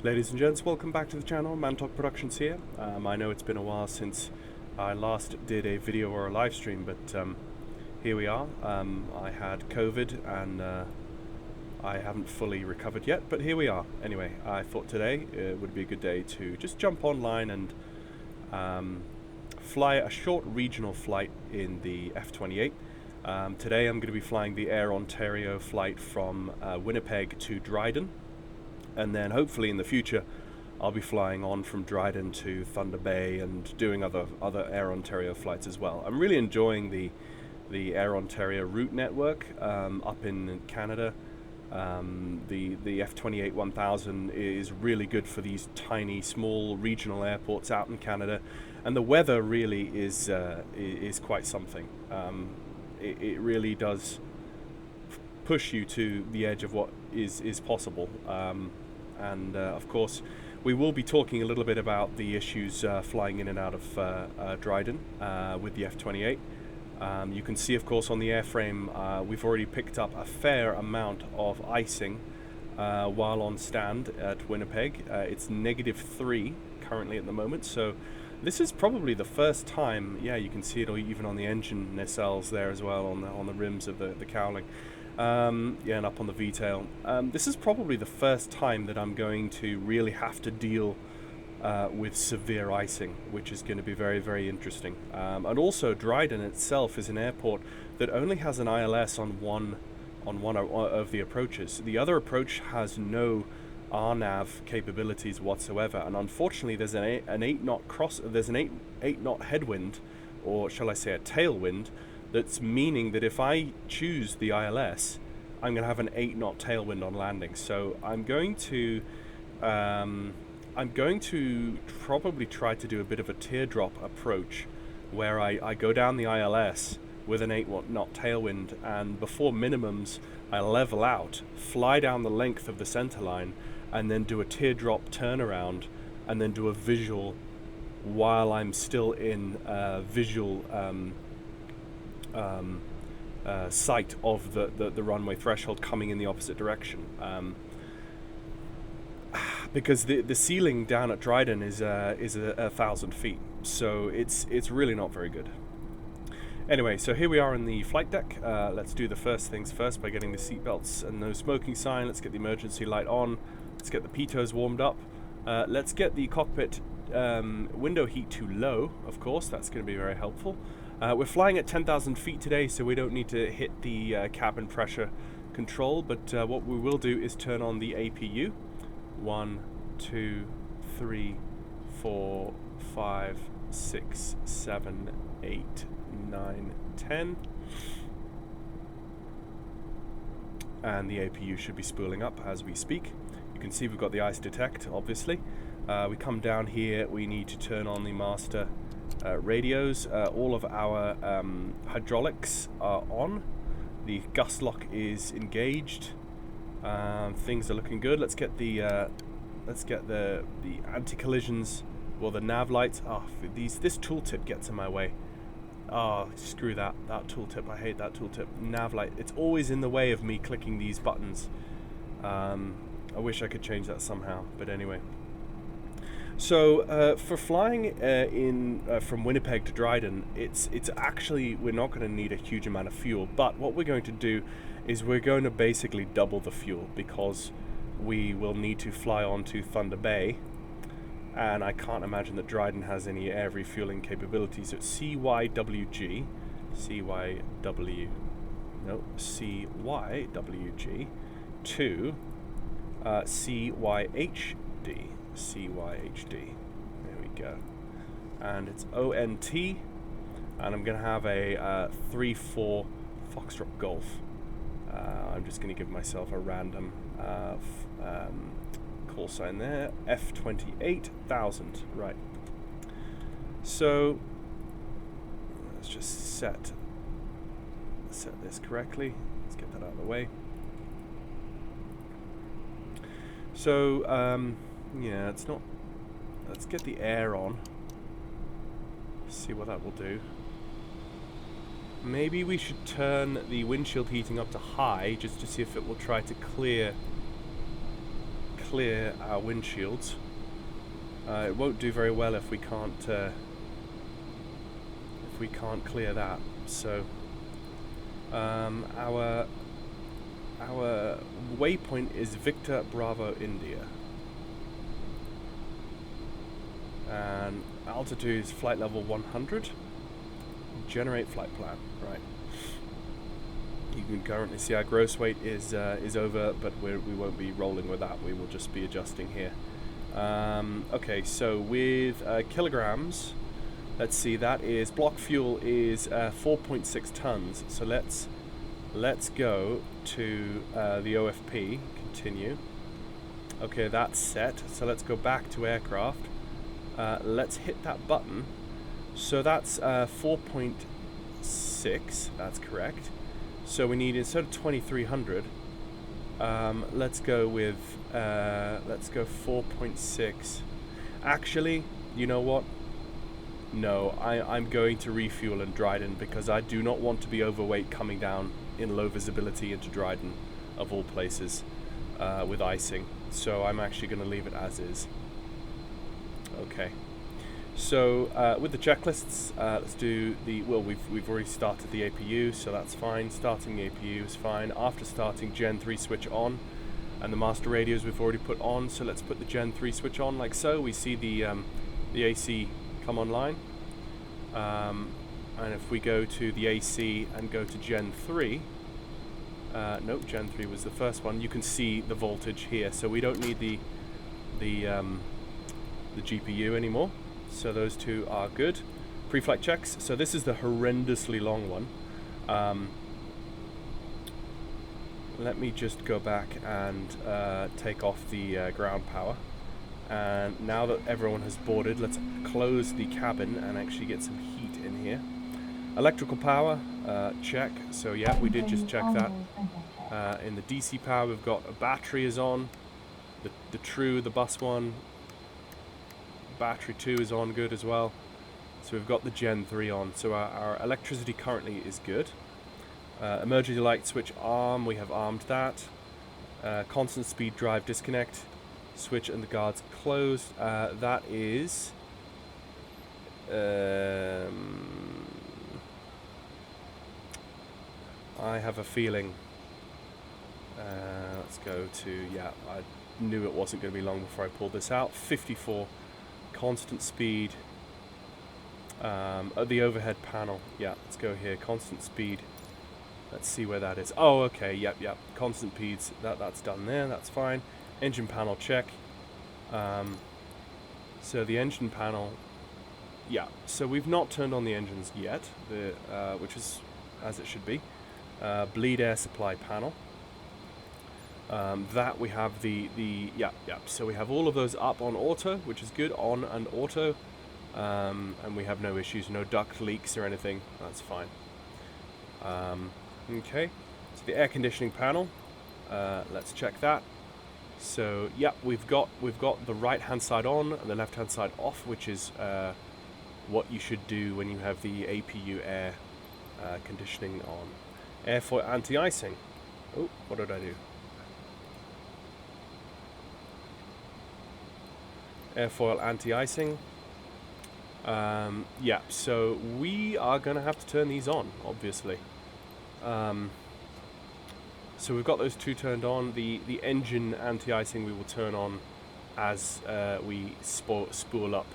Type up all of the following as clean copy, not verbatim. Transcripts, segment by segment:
Ladies and gents, welcome back to the channel. Mantalk Productions here. I know it's been a while since I last did a video or a live stream, but here we are. I had COVID and I haven't fully recovered yet, but here we are. Anyway, I thought today it would be a good day to just jump online and fly a short regional flight in the F28. Today I'm going to be flying the Air Ontario flight from Winnipeg to Dryden. And then hopefully in the future I'll be flying on from Dryden to Thunder Bay and doing other Air Ontario flights as well. I'm really enjoying the Air Ontario route network up in Canada. The F28 1000 is really good for these tiny small regional airports out in Canada, and the weather really is quite something. It really does push you to the edge of what is possible. And of course, we will be talking a little bit about the issues flying in and out of Dryden with the F28. You can see, of course, on the airframe, we've already picked up a fair amount of icing while on stand at Winnipeg. It's -3 currently at the moment, so this is probably the first time. Yeah, you can see it even on the engine nacelles there as well, on the rims of the cowling. Yeah, and up on the V-tail. This is probably the first time that I'm going to really have to deal with severe icing, which is going to be very, very interesting. And also, Dryden itself is an airport that only has an ILS on one of the approaches. The other approach has no RNAV capabilities whatsoever, and unfortunately, there's an 8-knot there's an 8-knot headwind, or shall I say, a tailwind. That's meaning that if I choose the ILS, I'm going to have an 8-knot tailwind on landing. So I'm going to probably try to do a bit of a teardrop approach, where I go down the ILS with an 8-knot tailwind, and before minimums, I level out, fly down the length of the center line, and then do a teardrop turnaround, and then do a visual while I'm still in visual sight of the runway threshold coming in the opposite direction, because the ceiling down at Dryden is 1,000 feet, so it's really not very good. Anyway, so here we are in the flight deck. Let's do the first things first by getting the seatbelts and no smoking sign. Let's get the emergency light on. Let's get the pitos warmed up. Let's get the cockpit window heat to low, of course. That's going to be very helpful. We're flying at 10,000 feet today, so we don't need to hit the cabin pressure control, but what we will do is turn on the APU. 1, 2, 3, 4, 5, 6, 7, 8, 9, 10. And the APU should be spooling up as we speak. You can see we've got the ice detect, obviously. We come down here, we need to turn on the master radios. All of our hydraulics are on. The gust lock is engaged. Things are looking good. Let's get the anti-collisions, well, the nav lights. This tooltip gets in my way. Screw that tooltip. I hate that tooltip. Nav light, it's always in the way of me clicking these buttons. I wish I could change that somehow, but anyway. So for flying from Winnipeg to Dryden, it's actually, we're not going to need a huge amount of fuel, but what we're going to do is we're going to basically double the fuel, because we will need to fly on to Thunder Bay, and I can't imagine that Dryden has any air refueling capabilities. So it's CYWG to CYHD. There we go. And it's ONT, and I'm going to have a 3-4 Foxtrot Golf. I'm just going to give myself a random call sign there. F28,000. Right. So let's just set this correctly. Let's get that out of the way. So yeah, it's not. Let's get the air on. See what that will do. Maybe we should turn the windshield heating up to high, just to see if it will try to clear clear our windshields. It won't do very well if we can't clear that. So our waypoint is Victor Bravo India, and altitude is flight level 100. Generate flight plan. Right. You can currently see our gross weight is over, but we won't be rolling with that. We will just be adjusting here. Okay, so with kilograms, let's see. That is block fuel is 4.6 tons. So let's go to the OFP. Continue. Okay, that's set. So let's go back to aircraft. Let's hit that button. So that's 4.6. That's correct. So we need, instead of 2300, let's go with 4.6. Actually, you know what? No, I'm going to refuel in Dryden because I do not want to be overweight coming down in low visibility into Dryden, of all places, with icing. So I'm actually going to leave it as is. Okay. So with the checklists, let's do the, well, we've already started the APU, so that's fine. Starting the APU is fine. After starting, Gen 3 switch on, and the master radios we've already put on, so let's put the Gen 3 switch on like so. We see the AC come online, and if we go to the AC and go to Gen 3, nope, Gen 3 was the first one, you can see the voltage here, so we don't need the GPU anymore. So those two are good. Pre-flight checks. So this is the horrendously long one. Let me just go back and take off the ground power. And now that everyone has boarded, let's close the cabin and actually get some heat in here. Electrical power, check. So yeah, we did just check that. In the DC power, we've got a battery is on. The bus one. Battery 2 is on good as well. So we've got the Gen 3 on. So our electricity currently is good. Emergency light switch arm, we have armed that. Constant speed drive disconnect. Switch and the guards closed. That is... I have a feeling... let's go to... Yeah, I knew it wasn't going to be long before I pulled this out. 54. Constant speed. The overhead panel. Yeah, let's go here. Constant speed. Let's see where that is. Oh, okay. Yep. Constant speeds. That's done there. That's fine. Engine panel check. So the engine panel. Yeah. So we've not turned on the engines yet, which is as it should be. Bleed air supply panel. That we have yeah. So we have all of those up on auto, which is good, on and auto, and we have no issues, no duct leaks or anything. That's fine. Okay, so the air conditioning panel. Let's check that. So yeah, we've got the right hand side on and the left hand side off, which is what you should do when you have the APU air conditioning on. Airfoil anti-icing. Oh, what did I do? Airfoil anti-icing. Yeah, so we are going to have to turn these on, obviously. So we've got those two turned on. The engine anti-icing we will turn on as we spool up.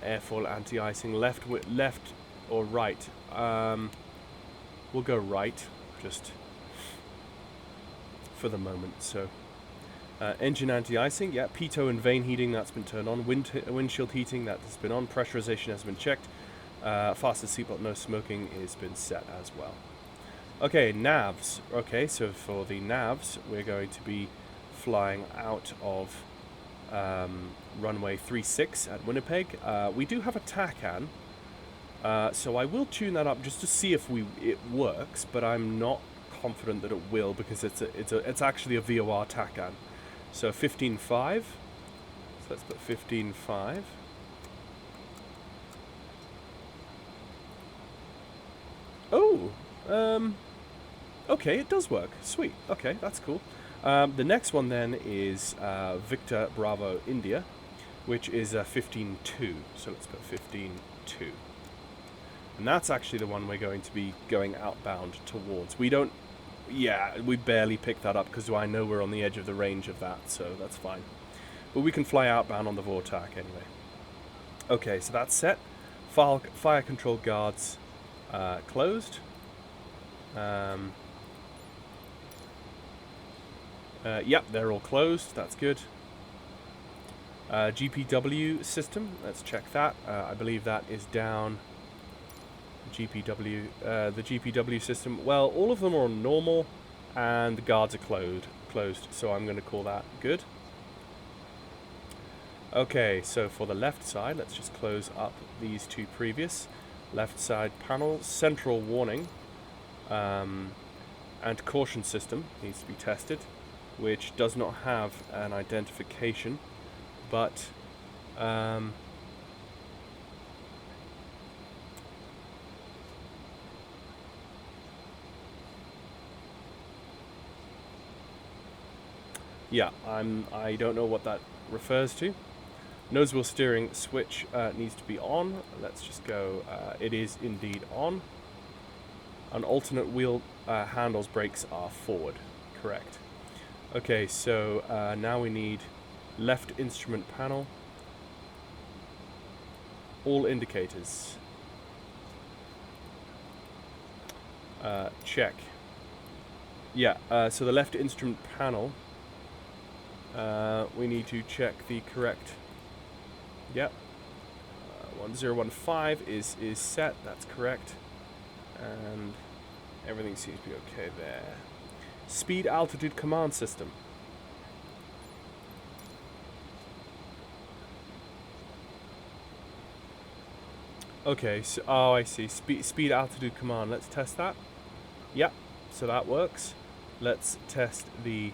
Airfoil anti-icing, left or right? We'll go right, just for the moment. So. Engine anti-icing, yeah. Pitot and vane heating, that's been turned on. Windshield heating, that has been on. Pressurization has been checked. Fasten seatbelt, no smoking, has been set as well. Okay, navs. Okay, so for the navs, we're going to be flying out of runway 36 at Winnipeg. We do have a TACAN, so I will tune that up just to see if it works, but I'm not confident that it will because it's actually a VOR TACAN. So 15.5. So let's put 15.5. Oh, okay, it does work. Sweet. Okay, that's cool. The next one then is Victor Bravo India, which is 15-2. So let's put 15-2. And that's actually the one we're going to be going outbound towards. We don't... Yeah, we barely picked that up because I know we're on the edge of the range of that, so that's fine. But we can fly outbound on the Vortak anyway. Okay, so that's set. Fire control guards closed. Yep, they're all closed. That's good. GPW system. Let's check that. I believe that is down. GPW. The GPW system. Well, all of them are on normal, and the guards are closed. So I'm going to call that good. Okay, so for the left side, let's just close up these two previous. Left side panel, central warning, and caution system needs to be tested, which does not have an identification, but yeah, I don't know what that refers to. Nose wheel steering switch needs to be on. Let's just go. It is indeed on. And alternate wheel handles brakes are forward. Correct. Okay, so now we need left instrument panel. All indicators. Check. Yeah, so the left instrument panel, we need to check the correct. Yep. 1015 is set, that's correct. And everything seems to be okay there. Speed altitude command system. Okay, so oh, I see. Speed altitude command. Let's test that. Yep, so that works. Let's test the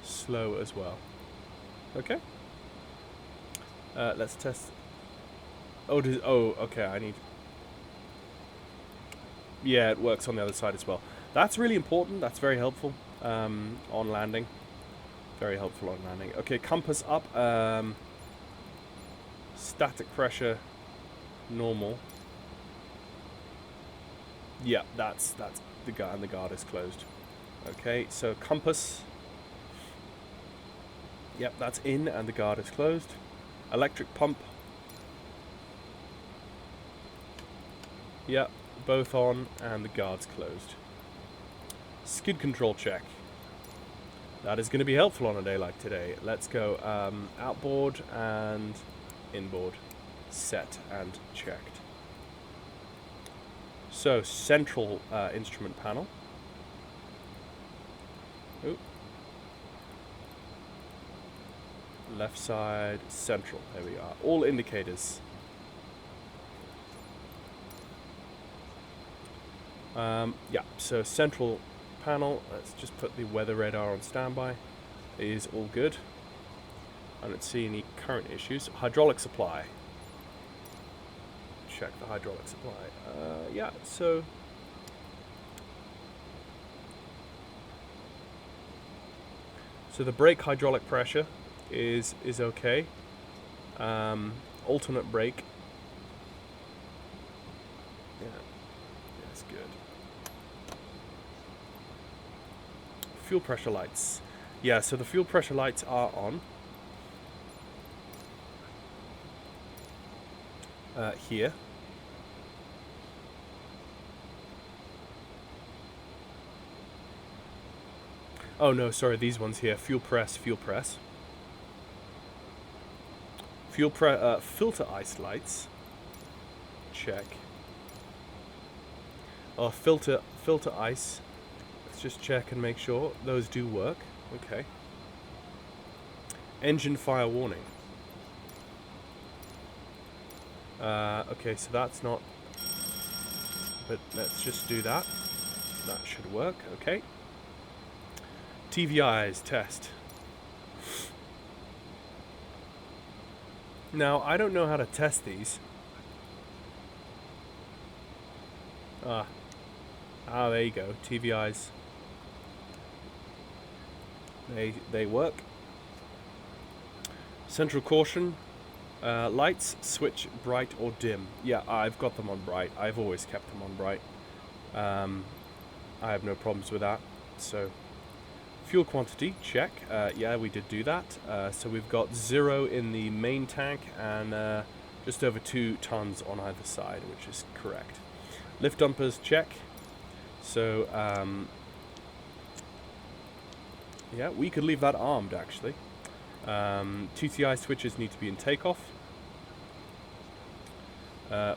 slow as well. Okay. Let's test. Oh, okay. I need. Yeah, it works on the other side as well. That's really important. That's very helpful on landing. Very helpful on landing. Okay, compass up. Static pressure, normal. Yeah, that's the guard, and the guard is closed. Okay, so compass. Yep, that's in, and the guard is closed. Electric pump. Yep, both on, and the guard's closed. Skid control check. That is going to be helpful on a day like today. Let's go outboard and inboard. Set and checked. So, central instrument panel. Oop. Left side, central. There we are. All indicators. Yeah, so central panel. Let's just put the weather radar on standby. It is all good. I don't see any current issues. Hydraulic supply. Check the hydraulic supply. Yeah, so the brake hydraulic pressure is okay. Alternate brake. Yeah, that's good. Fuel pressure lights. Yeah, so the fuel pressure lights are on. Here. Oh no, sorry, these ones here. Fuel press. Filter ice lights. Check. Oh, filter ice. Let's just check and make sure those do work. Okay. Engine fire warning. Okay, so that's not. But let's just do that. That should work. Okay. TVI's test. Now, I don't know how to test these. There you go. TVI's. They work. Central caution. Lights switch bright or dim. Yeah, I've got them on bright. I've always kept them on bright. I have no problems with that. So, fuel quantity, check. Yeah, we did do that. So we've got 0 in the main tank and just over 2 tons on either side, which is correct. Lift dumpers, check. So, yeah, we could leave that armed actually. TTI switches need to be in takeoff,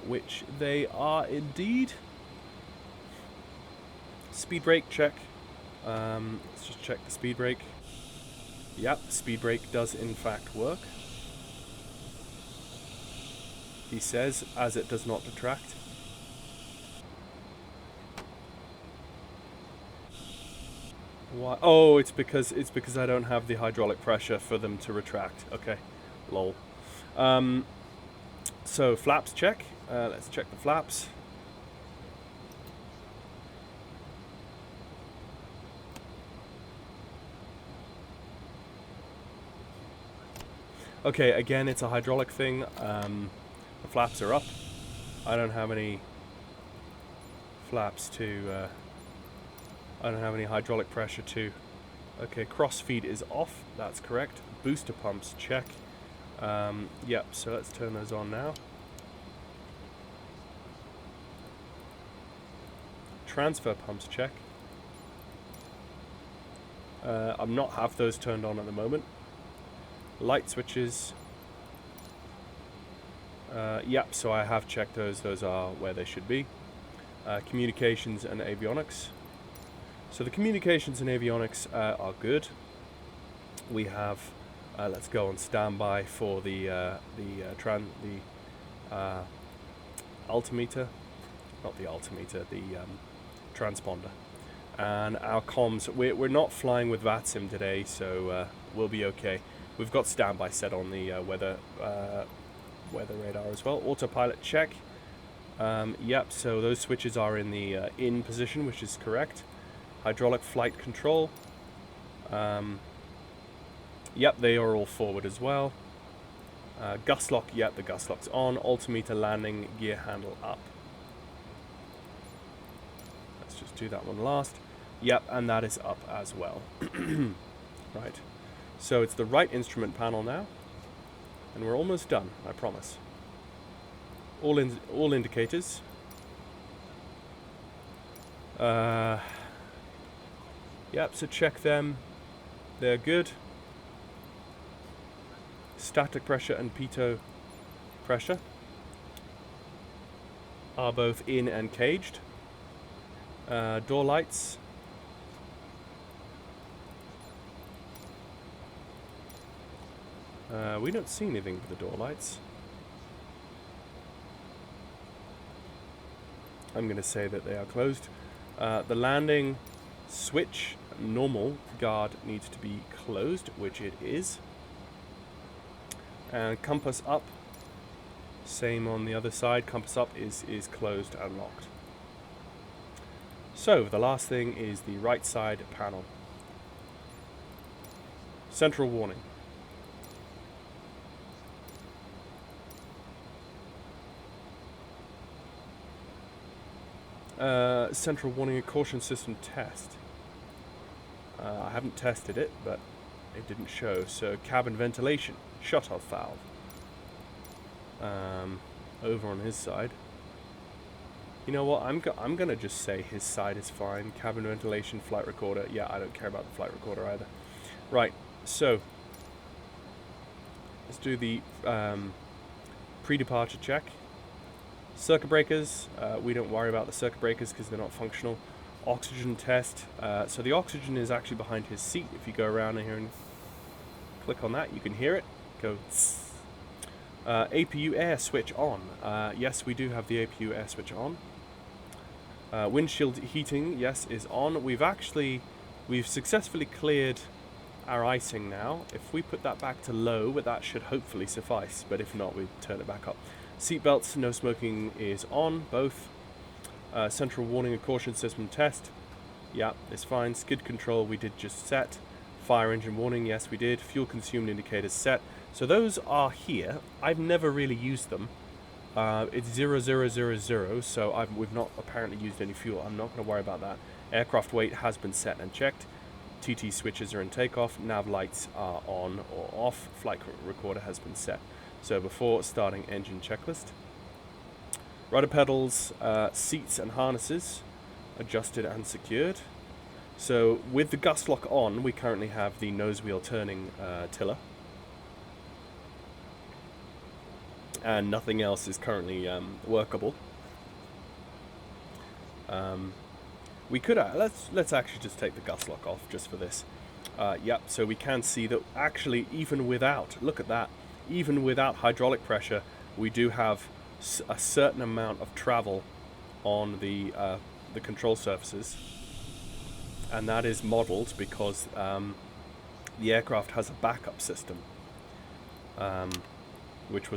which they are indeed. Speed brake, check. Let's just check the speed brake. Yep, speed brake does in fact work. He says, as it does not detract. Why? Oh, it's because I don't have the hydraulic pressure for them to retract. Okay, lol. So flaps check. Let's check the flaps. Okay, again, it's a hydraulic thing. The flaps are up. I don't have any flaps to. I don't have any hydraulic pressure to. Okay, crossfeed is off. That's correct. Booster pumps check. Yep. So let's turn those on now. Transfer pumps check. I'm not have those turned on at the moment. Light switches. Yep, so I have checked those. Those are where they should be. Communications and avionics. So the communications and avionics are good. We have. Let's go on standby for the altimeter, not the altimeter, the transponder, and our comms. We're not flying with VATSIM today, so we'll be okay. We've got standby set on the weather radar as well. Autopilot check. Yep, so those switches are in the in position, which is correct. Hydraulic flight control. Yep, they are all forward as well. Gust lock, yep, the gust lock's on. Altimeter landing, gear handle up. Let's just do that one last. Yep, and that is up as well. Right. So it's the right instrument panel now, and we're almost done, I promise. All indicators. Yep, so check them. They're good. Static pressure and pitot pressure are both in and caged. Door lights. We don't see anything for the door lights. I'm going to say that they are closed. The landing switch, normal guard, needs to be closed, which it is. And compass up, same on the other side. Compass up is closed and locked. So the last thing is the right side panel. Central warning. Central warning and caution system test. I haven't tested it, but it didn't show. So cabin ventilation, shut-off valve. Over on his side. You know what? I'm gonna just say his side is fine. Cabin ventilation, flight recorder. Yeah, I don't care about the flight recorder either. Right. So let's do the pre-departure check. Circuit breakers, we don't worry about the circuit breakers because they're not functional. Oxygen test, so the oxygen is actually behind his seat. If you go around here and click on that, you can hear it go tss. APU air switch on. Yes, we do have the APU air switch on. Windshield heating, yes, is on. We've successfully cleared our icing now. If we put that back to low, that should hopefully suffice, but if not, we turn it back up. Seatbelts, no smoking is on, both. Central warning and caution system test. Yeah, it's fine. Skid control we did just set. Fire engine warning, yes we did. Fuel consumed indicators set. So those are here. I've never really used them. It's 0000, so we've not apparently used any fuel. I'm not going to worry about that. Aircraft weight has been set and checked. TT switches are in takeoff. Nav lights are on or off. Flight recorder has been set. So before starting engine checklist. Rudder pedals, seats and harnesses adjusted and secured. So with the gust lock on, we currently have the nose wheel turning tiller. And nothing else is currently workable. We could let's actually just take the gust lock off just for this. Yep, so we can see that actually even without, look at that, even without hydraulic pressure, we do have a certain amount of travel on the control surfaces, and that is modeled because the aircraft has a backup system. Which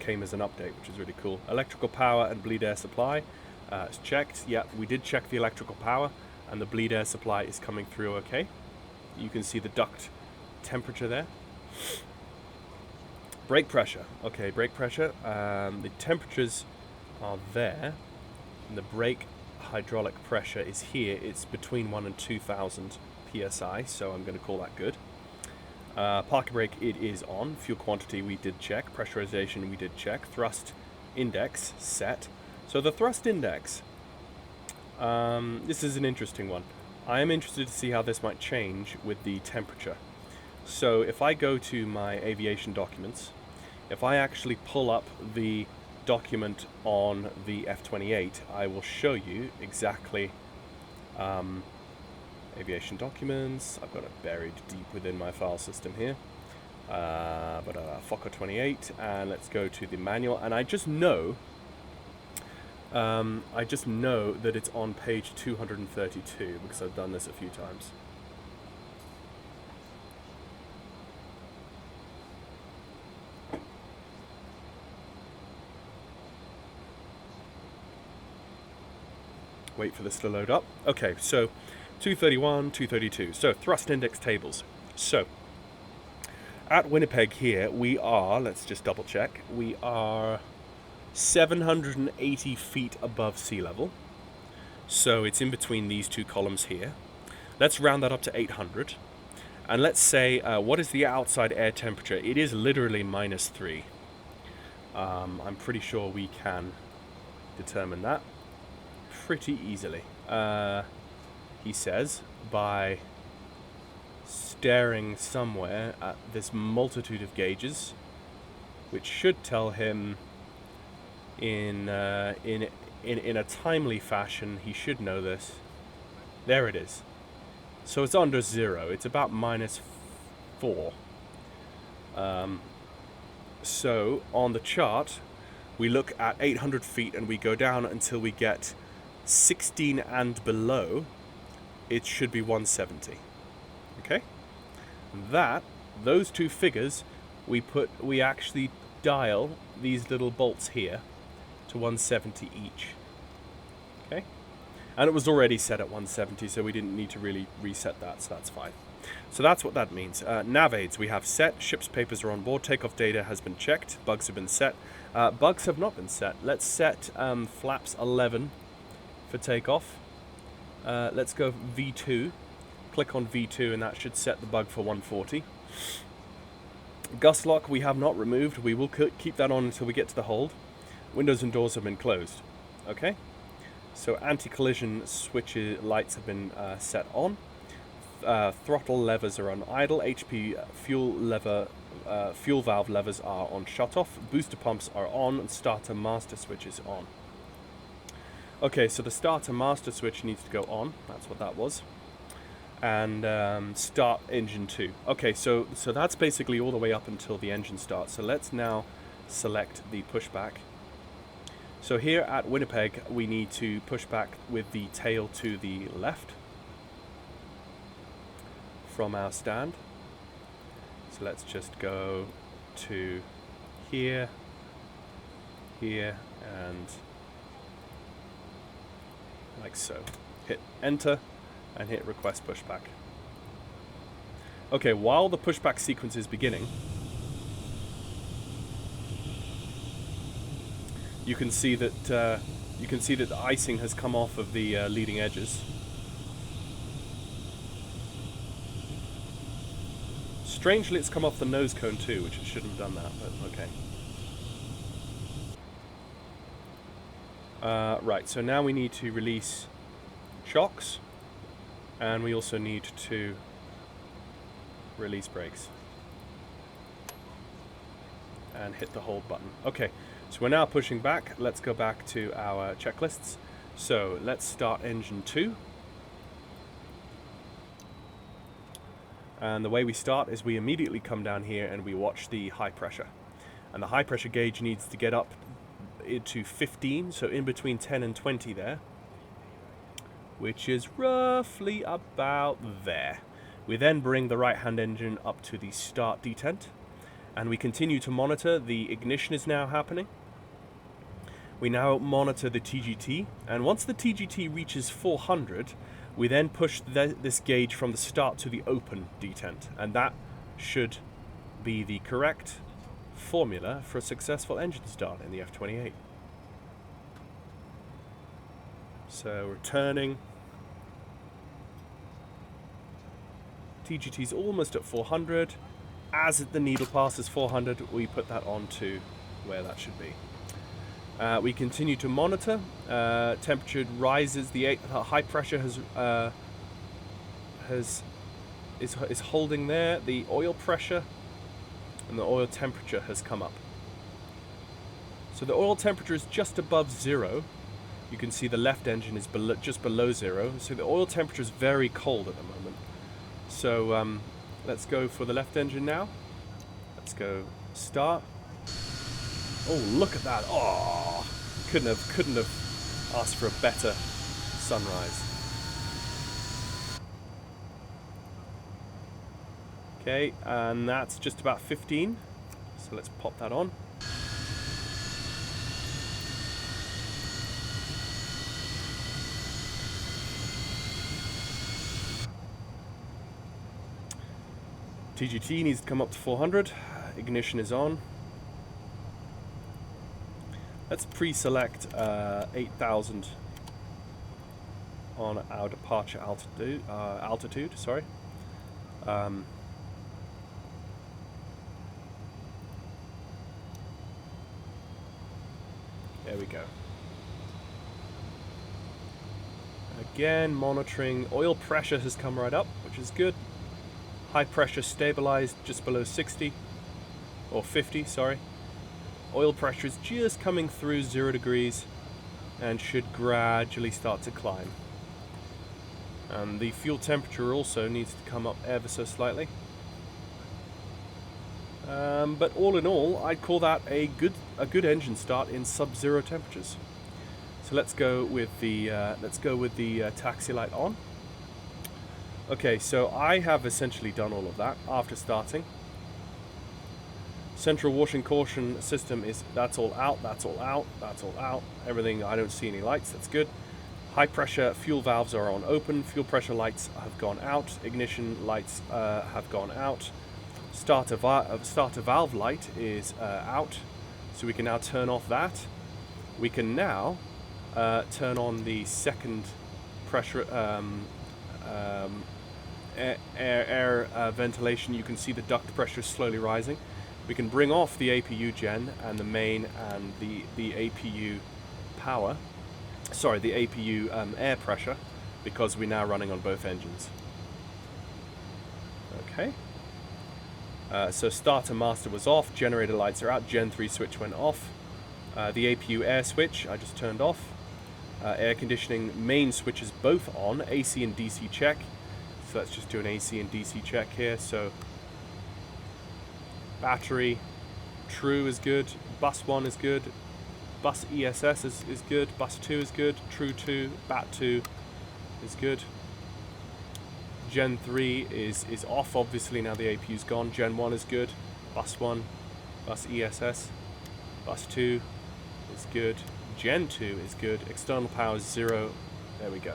came as an update, which is really cool. Electrical power and bleed air supply is checked. Yeah, we did check the electrical power, and the bleed air supply is coming through okay. You can see the duct temperature there. Brake pressure. Okay, brake pressure. The temperatures are there, and the brake hydraulic pressure is here. It's between 1 and 2,000 psi, so I'm going to call that good. Parking brake, it is on. Fuel quantity, we did check. Pressurization, we did check. Thrust index, set. So the thrust index, this is an interesting one. I am interested to see how this might change with the temperature. So if I go to my aviation documents, if I actually pull up the document on the F28, I will show you exactly aviation documents. I've got it buried deep within my file system here. Fokker 28, and let's go to the manual. And I just know that it's on page 232 because I've done this a few times. Wait for this to load up. Okay, so 231, 232. So thrust index tables. So at Winnipeg here, we are, let's just double check, we are 780 feet above sea level. So it's in between these two columns here. Let's round that up to 800. And let's say, what is the outside air temperature? It is literally -3. I'm pretty sure we can determine that pretty easily. He says, by staring somewhere at this multitude of gauges, which should tell him in a timely fashion. He should know this. There it is. So it's under 0. It's about -4. So on the chart, we look at 800 feet and we go down until we get 16 and below. It should be 170. Okay? Those two figures, we actually dial these little bolts here to 170 each. Okay? And it was already set at 170, so we didn't need to really reset that, so that's fine. So that's what that means. Nav aids we have set, ship's papers are on board, takeoff data has been checked, bugs have been set. Bugs have not been set. Let's set flaps 11 for takeoff. Let's go V2. Click on V2 and that should set the bug for 140. Gust lock we have not removed. We will keep that on until we get to the hold. Windows and doors have been closed. Okay? So anti-collision switches lights have been set on. Throttle levers are on idle. HP fuel valve levers are on shut-off. Booster pumps are on, and starter master switch is on. Okay, so the starter master switch needs to go on. That's what that was. And start engine 2. Okay, so that's basically all the way up until the engine starts. So let's now select the pushback. So here at Winnipeg, we need to push back with the tail to the left from our stand. So let's just go to here, and like so. Hit enter and hit request pushback. Okay, while the pushback sequence is beginning, you can see that the icing has come off of the leading edges. Strangely, it's come off the nose cone too, which it shouldn't have done that, but okay. Right, so now we need to release shocks, and we also need to release brakes. And hit the hold button. Okay, so we're now pushing back. Let's go back to our checklists. So let's start engine 2. And the way we start is we immediately come down here and we watch the high pressure. And the high pressure gauge needs to get up into 15, so in between 10 and 20 there, which is roughly about there. We then bring the right hand engine up to the start detent, and we continue to monitor. The ignition is now happening. We now monitor the TGT, and once the TGT reaches 400, we then push this gauge from the start to the open detent, and that should be the correct formula for a successful engine start in the F28. So we're turning. TGT's almost at 400. As the needle passes 400, we put that on to where that should be. We continue to monitor. Temperature rises. The high pressure is holding there. The oil pressure and the oil temperature has come up. So the oil temperature is just above 0. You can see the left engine is just below 0. So the oil temperature is very cold at the moment. So let's go for the left engine now. Let's go start. Oh, look at that. Oh, couldn't have asked for a better sunrise. Okay, and that's just about 15. So let's pop that on. TGT needs to come up to 400. Ignition is on. Let's pre-select 8,000 on our departure altitude. Sorry. There we go. Again, monitoring. Oil pressure has come right up, which is good. High pressure stabilized just below 60, or 50, sorry. Oil pressure is just coming through 0 degrees and should gradually start to climb. And the fuel temperature also needs to come up ever so slightly. But all in all, I'd call that a good engine start in sub-zero temperatures. So let's go with the taxi light on. Okay, so I have essentially done all of that after starting. Central washing caution system that's all out, that's all out, that's all out. Everything, I don't see any lights, that's good. High pressure fuel valves are on open, fuel pressure lights have gone out, ignition lights have gone out. Starter valve light is out, so we can now turn off that. We can now turn on the second pressure air ventilation. You can see the duct pressure slowly rising. We can bring off the APU gen and the main and the APU power. Sorry, the APU air pressure, because we're now running on both engines. Okay. So starter master was off, generator lights are out, Gen 3 switch went off. The APU air switch I just turned off. Air conditioning main switches both on, AC and DC check. So let's just do an AC and DC check here. So battery, true is good, bus 1 is good, bus ESS is good, bus 2 is good, true 2, bat 2 is good. Gen 3 is off, obviously, now the APU's gone. Gen 1 is good, bus 1, bus ESS, bus 2 is good, Gen 2 is good, external power is 0, there we go.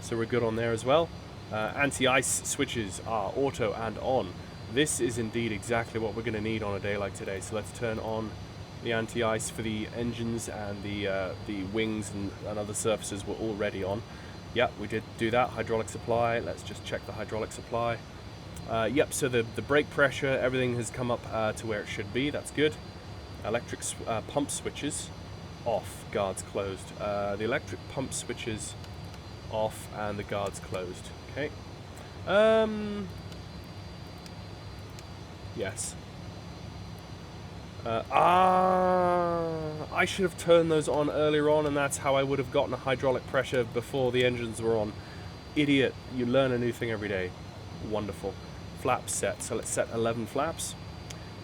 So we're good on there as well. Anti-ice switches are auto and on. This is indeed exactly what we're going to need on a day like today. So let's turn on the anti-ice for the engines, and the wings and other surfaces were already on. Yep, we did do that. Hydraulic supply. Let's just check the hydraulic supply. Yep, so the brake pressure, everything has come up to where it should be. That's good. Electric pump switches off, guards closed. The electric pump switches off and the guards closed. Okay. Yes. I should have turned those on earlier on, and that's how I would have gotten a hydraulic pressure before the engines were on. Idiot. You learn a new thing every day. Wonderful. Flaps set. So let's set 11 flaps.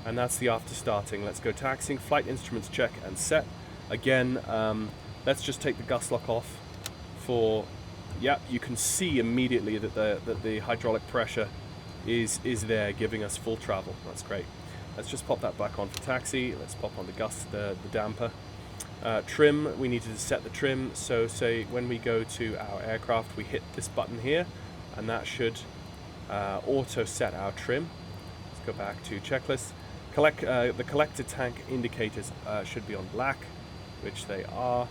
And that's the after starting. Let's go taxiing. Flight instruments check and set. Again, let's just take the gust lock off for... Yep, you can see immediately that the hydraulic pressure is there, giving us full travel. That's great. Let's just pop that back on for taxi. Let's pop on the gust, the damper. Trim, we needed to set the trim. So say when we go to our aircraft, we hit this button here, and that should auto set our trim. Let's go back to checklist. The collector tank indicators should be on black, which they are.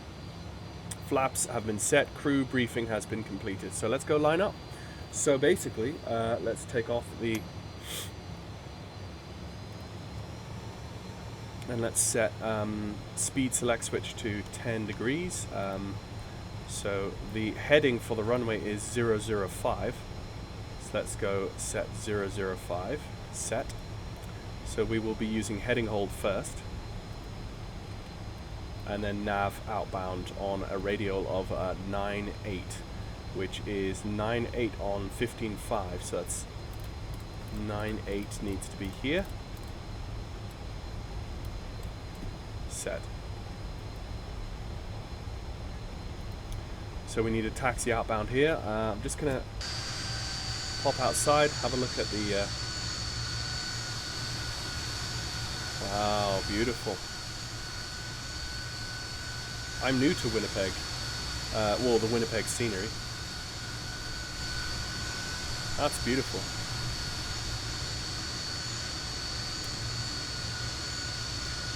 Flaps have been set. Crew briefing has been completed. So let's go line up. So basically, let's take off the... And let's set speed select switch to 10 degrees. So the heading for the runway is 005. So let's go set 005. Set. So we will be using heading hold first, and then nav outbound on a radial of 98, which is 98 on 15.5. So that's 98 needs to be here. Set. So we need a taxi outbound here. I'm just gonna pop outside, have a look at the wow, beautiful. I'm new to Winnipeg, well, the Winnipeg scenery. That's beautiful.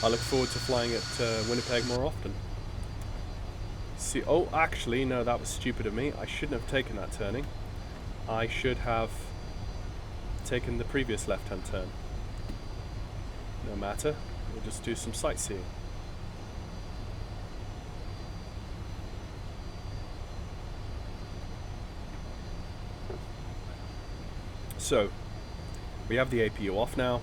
I look forward to flying at Winnipeg more often. See, oh, actually, no, that was stupid of me. I shouldn't have taken that turning. I should have taken the previous left-hand turn. No matter, we'll just do some sightseeing. So, we have the APU off now.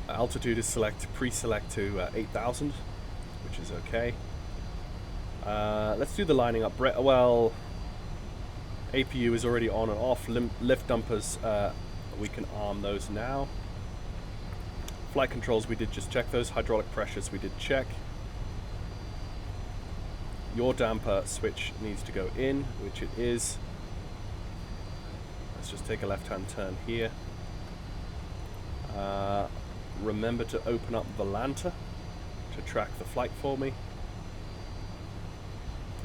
Altitude is pre-select to 8,000, which is okay. Let's do the lining up. Well, APU is already on and off. Lift dumpers, we can arm those now. Flight controls, we did just check those. Hydraulic pressures, we did check. Your damper switch needs to go in, which it is. Let's just take a left-hand turn here. Remember to open up Volanta to track the flight for me.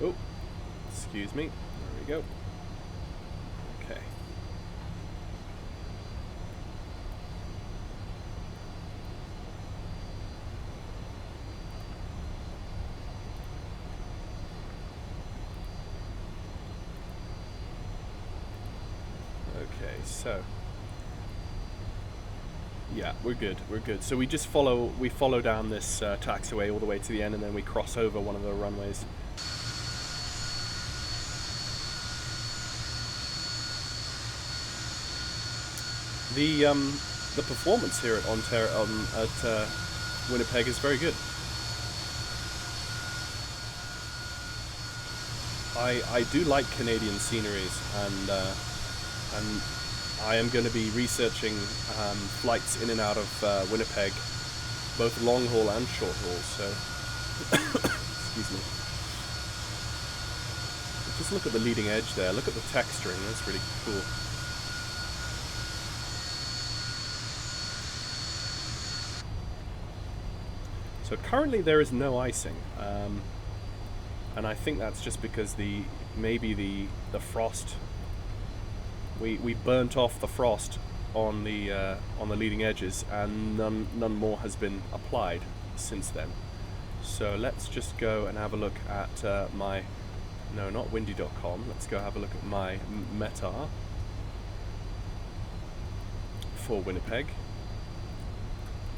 Oh, excuse me. There we go. Okay. Okay, so yeah, we're good. We're good. So we just follow down this taxiway all the way to the end, and then we cross over one of the runways. The performance here at Winnipeg is very good. I do like Canadian sceneries, and I am going to be researching flights in and out of Winnipeg, both long haul and short haul. So, excuse me. Just look at the leading edge there. Look at the texturing. That's really cool. So currently there is no icing, and I think that's just because maybe the frost We burnt off the frost on the leading edges, and none more has been applied since then. So let's just go and have a look at my, no, not windy.com. Let's go have a look at my METAR for Winnipeg.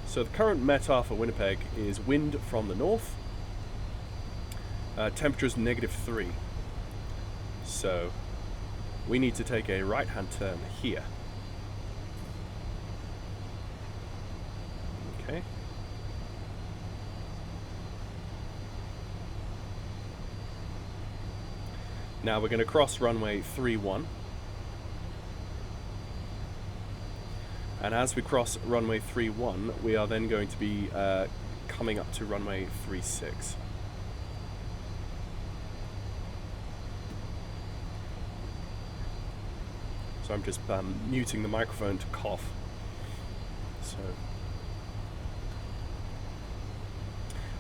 So the current METAR for Winnipeg is wind from the north. Temperature is -3. So we need to take a right-hand turn here. Okay. Now we're going to cross runway 31. And as we cross runway 31, we are then going to be coming up to runway 36. So I'm just muting the microphone to cough. So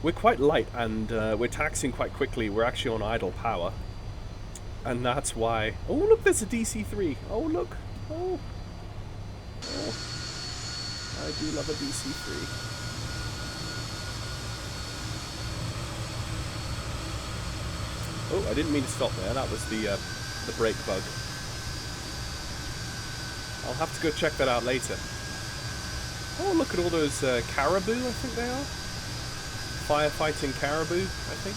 we're quite light, and we're taxiing quite quickly. We're actually on idle power, and that's why. Oh look, there's a DC-3. Oh look. Oh. Oh. I do love a DC-3. Oh, I didn't mean to stop there. That was the brake bug. I'll have to go check that out later. Oh, look at all those caribou, I think they are. Firefighting caribou, I think.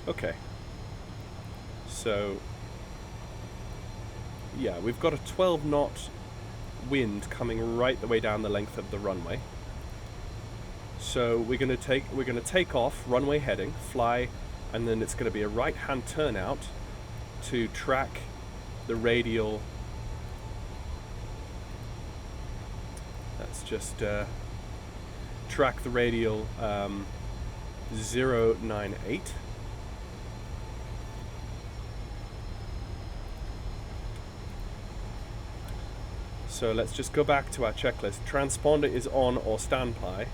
Okay. So, yeah, we've got a 12-knot wind coming right the way down the length of the runway. So we're going to take off, runway heading, fly, and then it's going to be a right-hand turnout to track the radial. Let's just track the radial 098. So let's just go back to our checklist. Transponder is on or standby.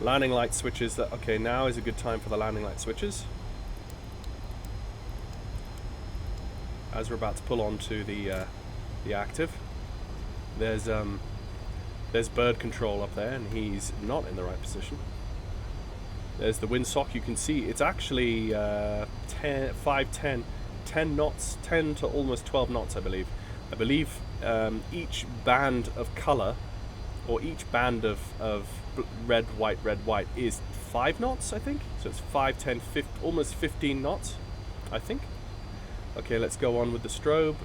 Landing light switches. Okay, now is a good time for the landing light switches. As we're about to pull onto the active, there's bird control up there, and he's not in the right position. There's the windsock. You can see it's actually 10 knots, 10 to almost 12 knots, I believe. I believe each band of color, or each band of red, white is 5 knots, I think. So it's 5, 10, 15, almost 15 knots, I think. Okay, let's go on with the strobe.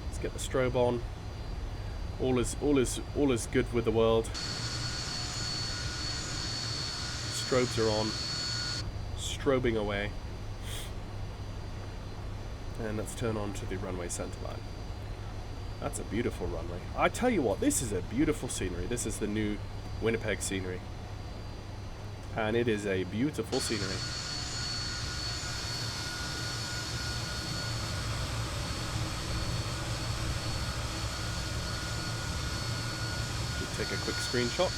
Let's get the strobe on. All is good with the world. Strobes are on. Strobing away. And let's turn on to the runway center line. That's a beautiful runway. I tell you what, this is a beautiful scenery. This is the new Winnipeg scenery. And it is a beautiful scenery. Just take a quick screenshot.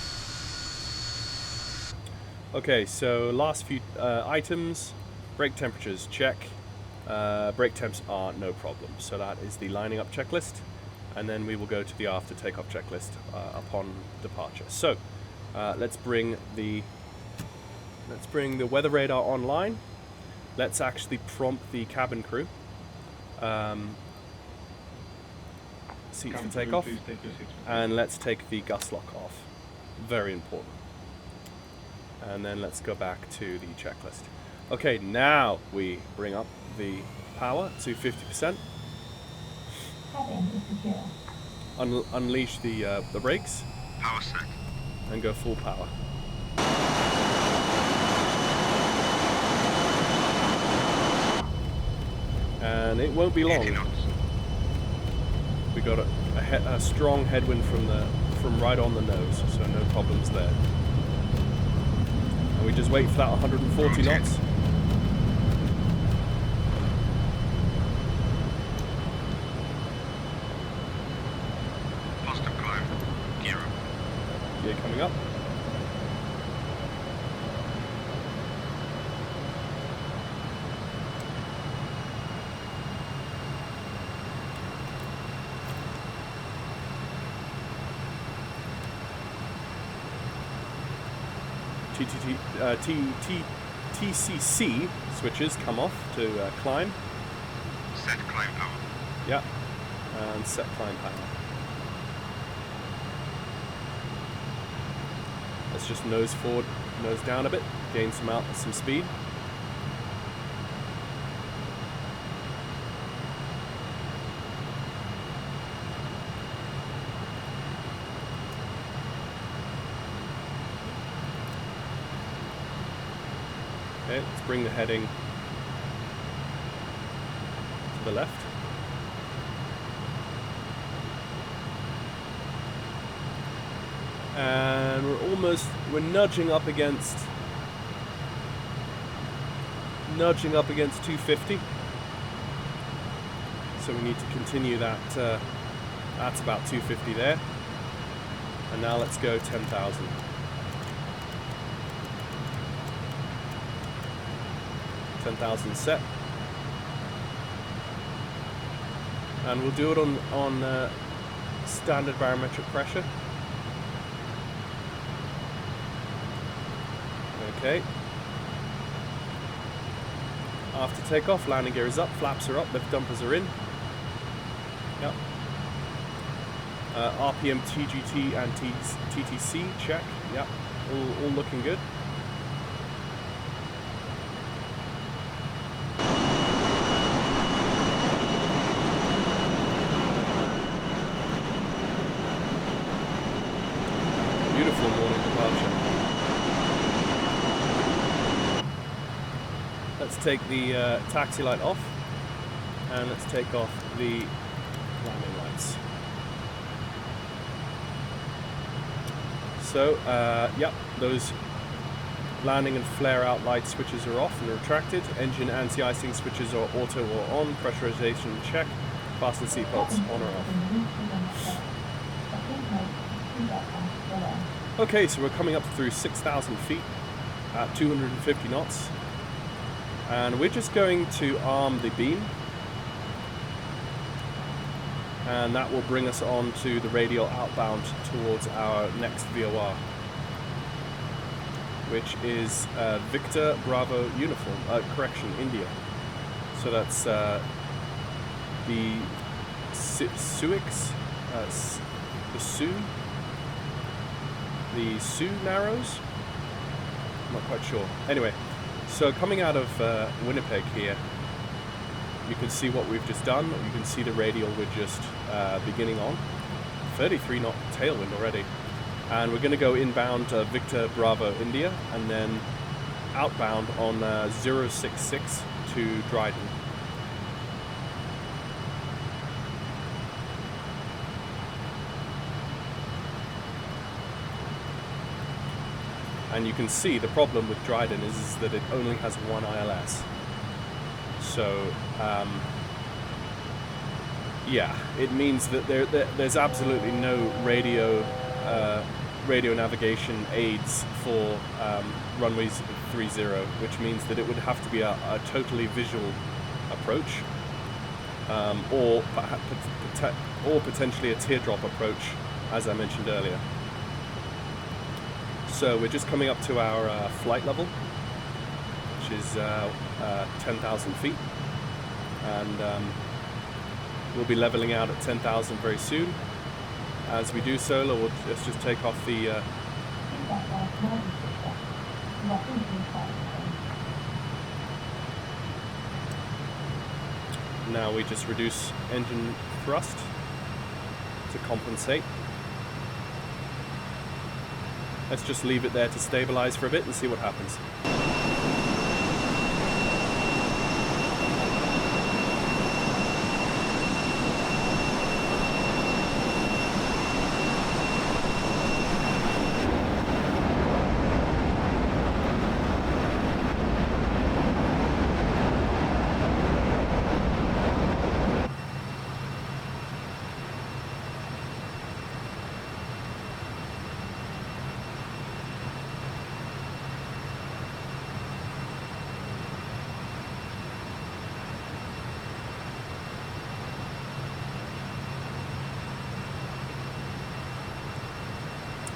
Okay, so last few items. Brake temperatures, check. Brake temps are no problem. So that is the lining up checklist. And then we will go to the after takeoff checklist upon departure. So let's bring the weather radar online. Let's actually prompt the cabin crew. Seats for takeoff, and let's take the gust lock off. Very important. And then let's go back to the checklist. Okay, now we bring up the power to 50%. Unleash the brakes. Power set. And go full power. And it won't be long. We got a strong headwind from right on the nose, so no problems there. And we just wait for that 140 knots. Positive climb. Gear up. Gear coming up. TCC switches come off to climb. Set climb power. Yeah, and set climb power. Let's just nose forward, nose down a bit, gain some speed. Okay, let's bring the heading to the left. And we're nudging up against 250. So we need to continue that. That's about 250 there. And now let's go 10,000. Set, and we'll do it on standard barometric pressure. Okay. After takeoff, landing gear is up, flaps are up, lift dumpers are in. Yep. RPM, TGT, and TTC check. Yep. All looking good. Beautiful morning departure. Let's take the taxi light off, and let's take off the landing lights. So, yep, those landing and flare out light switches are off and retracted. Engine anti-icing switches are auto or on. Pressurization check. Fasten seatbelts on or off. Okay, so we're coming up through 6,000 feet at 250 knots. And we're just going to arm the beam. And that will bring us on to the radial outbound towards our next VOR, which is Victor Bravo Uniform, India. So that's the Sioux Narrows? I'm not quite sure. Anyway, so coming out of Winnipeg here, you can see what we've just done. You can see the radial we're just beginning on. 33 knot tailwind already. And we're going to go inbound Victor Bravo India and then outbound on 066 to Dryden. And you can see the problem with Dryden is that it only has one ILS. So, yeah, it means that there's absolutely no radio navigation aids for runways 30, which means that it would have to be a totally visual approach, or potentially a teardrop approach, as I mentioned earlier. So we're just coming up to our flight level, which is 10,000 feet, and we'll be leveling out at 10,000 very soon. As we do so, let's just take off the now we just reduce engine thrust to compensate. Let's just leave it there to stabilize for a bit and see what happens.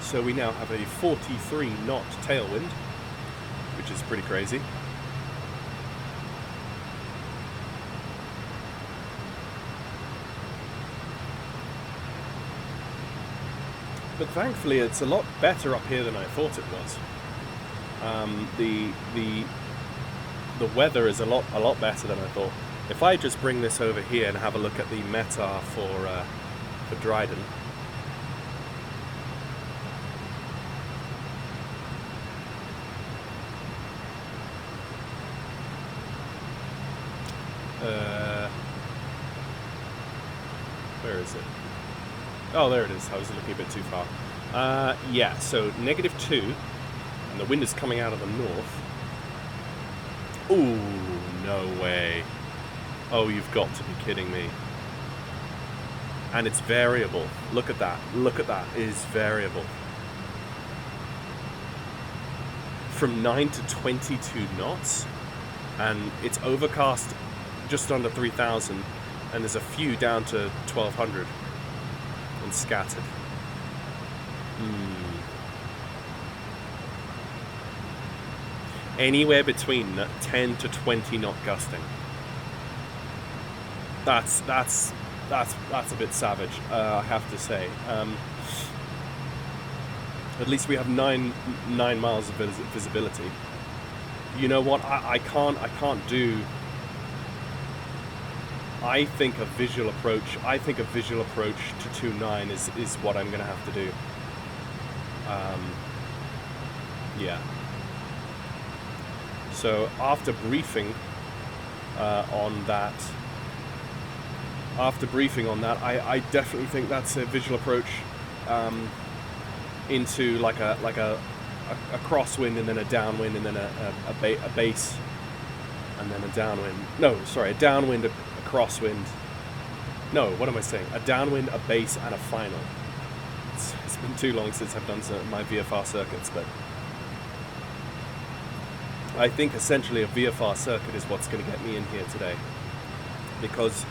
So we now have a 43 knot tailwind, is pretty crazy. But thankfully, it's a lot better up here than I thought it was. The weather is a lot better than I thought. If I just bring this over here and have a look at the METAR for Dryden. Where is it? Oh, there it is. I was looking a bit too far. Yeah, so -2, and the wind is coming out of the north. Ooh, no way. Oh, you've got to be kidding me. And it's variable. Look at that. Look at that. It is variable. From 9 to 22 knots. And it's overcast just under 3,000. And there's a few down to 1,200. And scattered. Anywhere between 10 to 20 knot gusting. That's a bit savage, I have to say. At least we have nine miles of visibility. You know what? I can't do. I think a visual approach to 2.9 is what I'm going to have to do. Yeah. So after briefing on that, I definitely think that's a visual approach into like a crosswind and then a downwind and then a base and then a downwind. No, sorry, a downwind, a crosswind. No, what am I saying? A downwind, a base, and a final. It's been too long since I've done my VFR circuits, but I think essentially a VFR circuit is what's going to get me in here today, because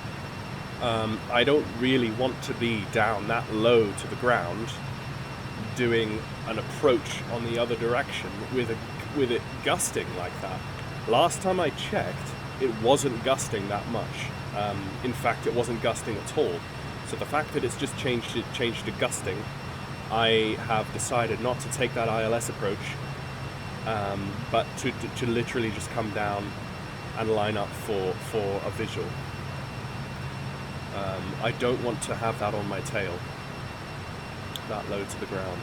I don't really want to be down that low to the ground doing an approach on the other direction with it gusting like that. Last time I checked, it wasn't gusting that much. In fact, it wasn't gusting at all. So the fact that it's just changed to gusting, I have decided not to take that ILS approach, but to literally just come down and line up for a visual. I don't want to have that on my tail, that low to the ground.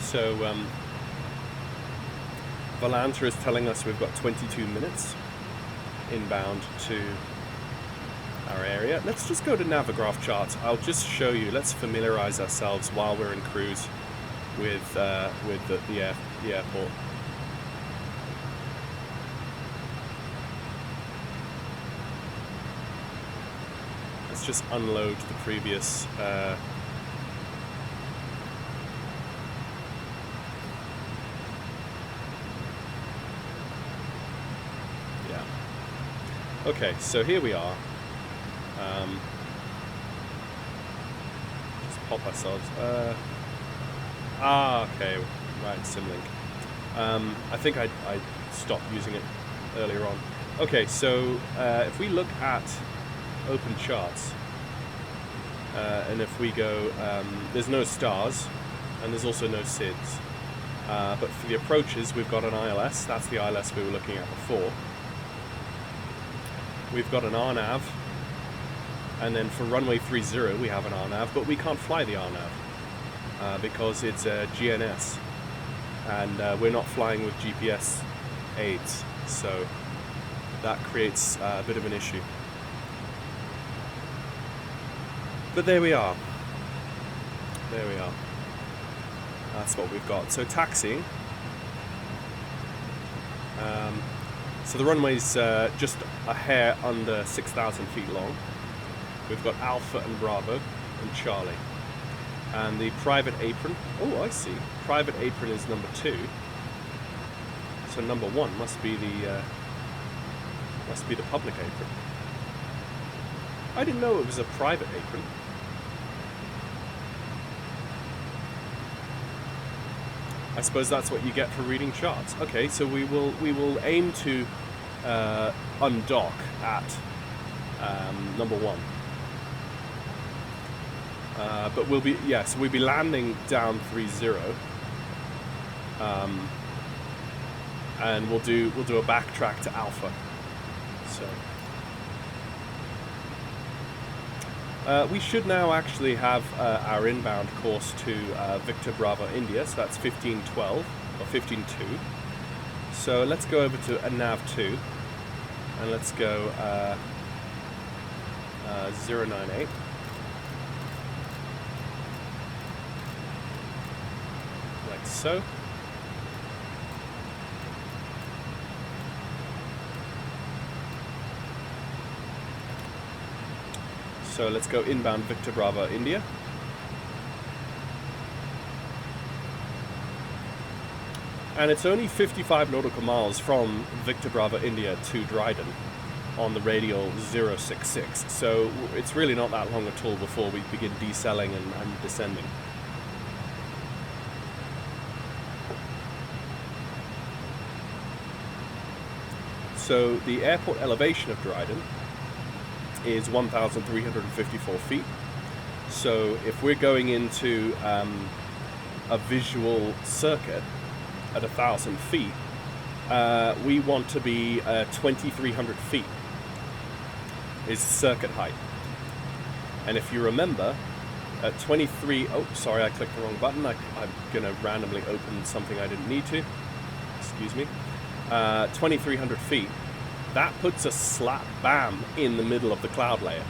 So Volanta is telling us we've got 22 minutes inbound to our area. Let's just go to Navigraph charts. I'll just show you. Let's familiarize ourselves while we're in cruise with the airport. Let's just unload the previous. Okay, so here we are. Just pop ourselves. Okay, right, Symlink. I think I stopped using it earlier on. Okay, so if we look at open charts, and if we go, there's no stars, and there's also no SIDS. But for the approaches, we've got an ILS. That's the ILS we were looking at before. We've got an RNAV, and then for runway 30 we have an RNAV, but we can't fly the RNAV because it's a GNS, and we're not flying with GPS aids, so that creates a bit of an issue. But there we are. There we are. That's what we've got. So taxiing. So the runway's just a hair under 6,000 feet long. We've got Alpha and Bravo and Charlie. And the private apron, oh, I see. Private apron is number 2. So number 1 must be the public apron. I didn't know it was a private apron. I suppose that's what you get for reading charts. Okay, so we will aim to undock at number 1. But we'll be landing down 30, and we'll do a backtrack to Alpha. So we should now actually have our inbound course to Victor Bravo India. So that's 1512 or 152. So let's go over to a nav 2, and let's go 098. Like so. So let's go inbound Victor Bravo India. And it's only 55 nautical miles from Victor Bravo India to Dryden on the radial 066. So it's really not that long at all before we begin decelling and descending. So the airport elevation of Dryden is 1,354 feet. So if we're going into a visual circuit at 1,000 feet, we want to be 2,300 feet is circuit height. And if you remember, at 23, oh sorry, I clicked the wrong button. I'm gonna randomly open something I didn't need to. Excuse me. 2,300 feet. That puts us slap bam in the middle of the cloud layer.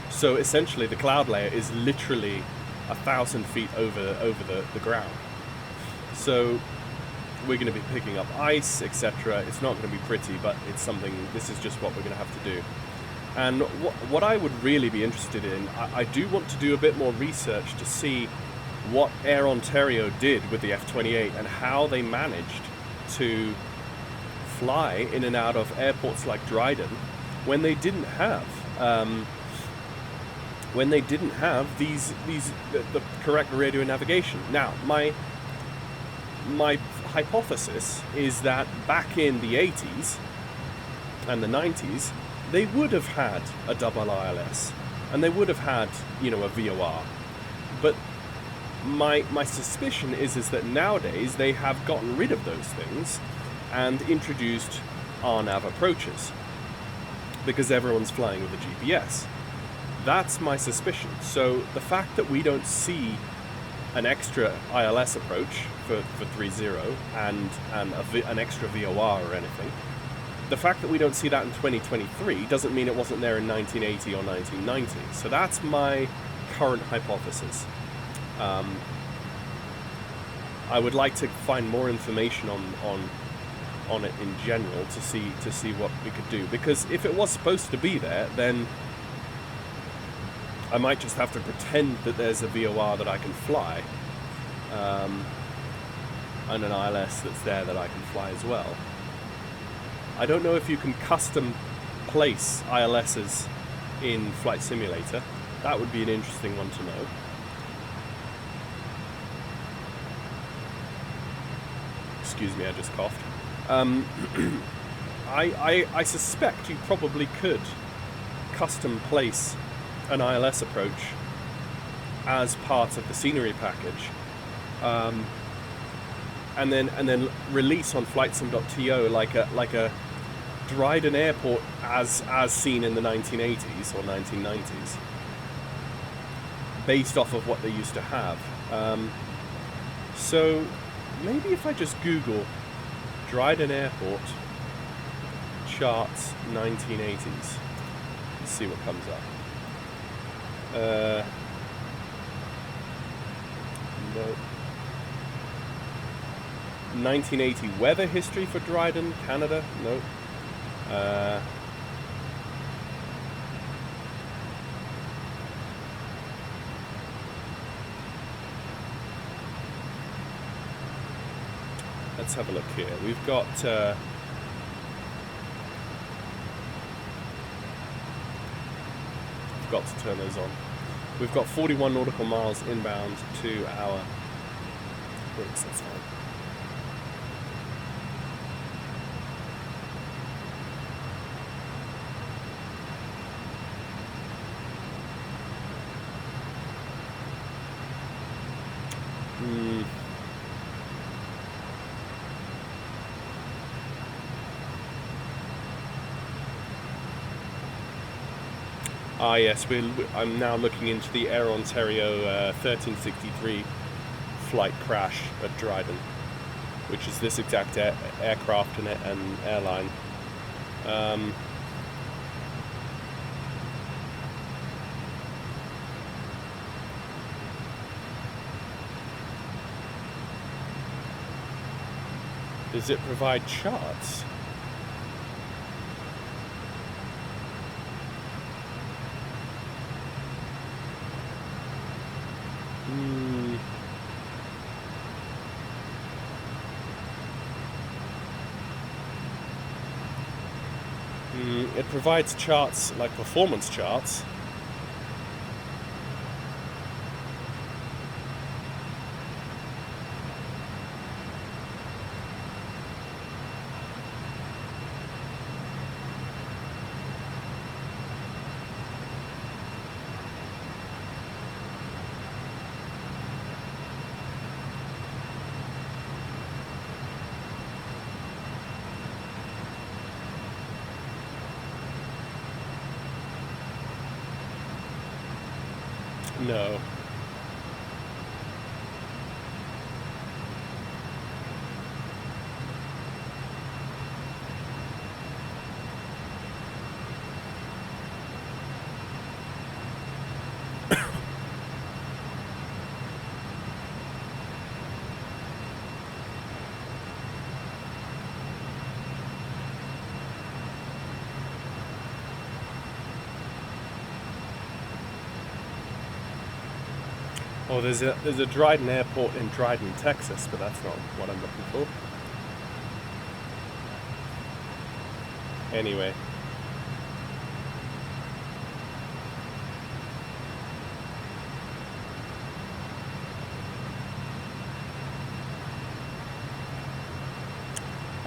So essentially the cloud layer is literally 1,000 feet over the ground. So we're going to be picking up ice, etc. It's not going to be pretty, but it's something, this is just what we're going to have to do. And what I would really be interested in, I do want to do a bit more research to see what Air Ontario did with the F28 and how they managed to fly in and out of airports like Dryden when they didn't have the correct radio navigation. Now, my hypothesis is that back in the 80s and the 90s, they would have had a double ILS and they would have had, a VOR. But my suspicion is that nowadays they have gotten rid of those things and introduced RNAV approaches because everyone's flying with a GPS. That's my suspicion. So the fact that we don't see an extra ILS approach for 3.0 and an extra VOR or anything, the fact that we don't see that in 2023 doesn't mean it wasn't there in 1980 or 1990. So that's my current hypothesis. I would like to find more information on it in general to see what we could do, because if it was supposed to be there, then I might just have to pretend that there's a VOR that I can fly, and an ILS that's there that I can fly as well. I don't know if you can custom place ILSs in Flight Simulator. That would be an interesting one to know. Excuse me, I just coughed. I suspect you probably could custom place an ILS approach as part of the scenery package, and then release on flightsim.to like a Dryden Airport as seen in the 1980s or 1990s, based off of what they used to have. So maybe if I just Google Dryden Airport charts 1980s, let's see what comes up. No. 1980 weather history for Dryden, Canada. Nope. Let's have a look here. We've got got to turn those on. We've got 41 nautical miles inbound to our brakes. That's fine. Ah yes, I'm now looking into the Air Ontario 1363 flight crash at Dryden, which is this exact aircraft and airline. Does it provide charts? It provides charts, like performance charts. No. Oh, there's a Dryden airport in Dryden, Texas, but that's not what I'm looking for. Anyway.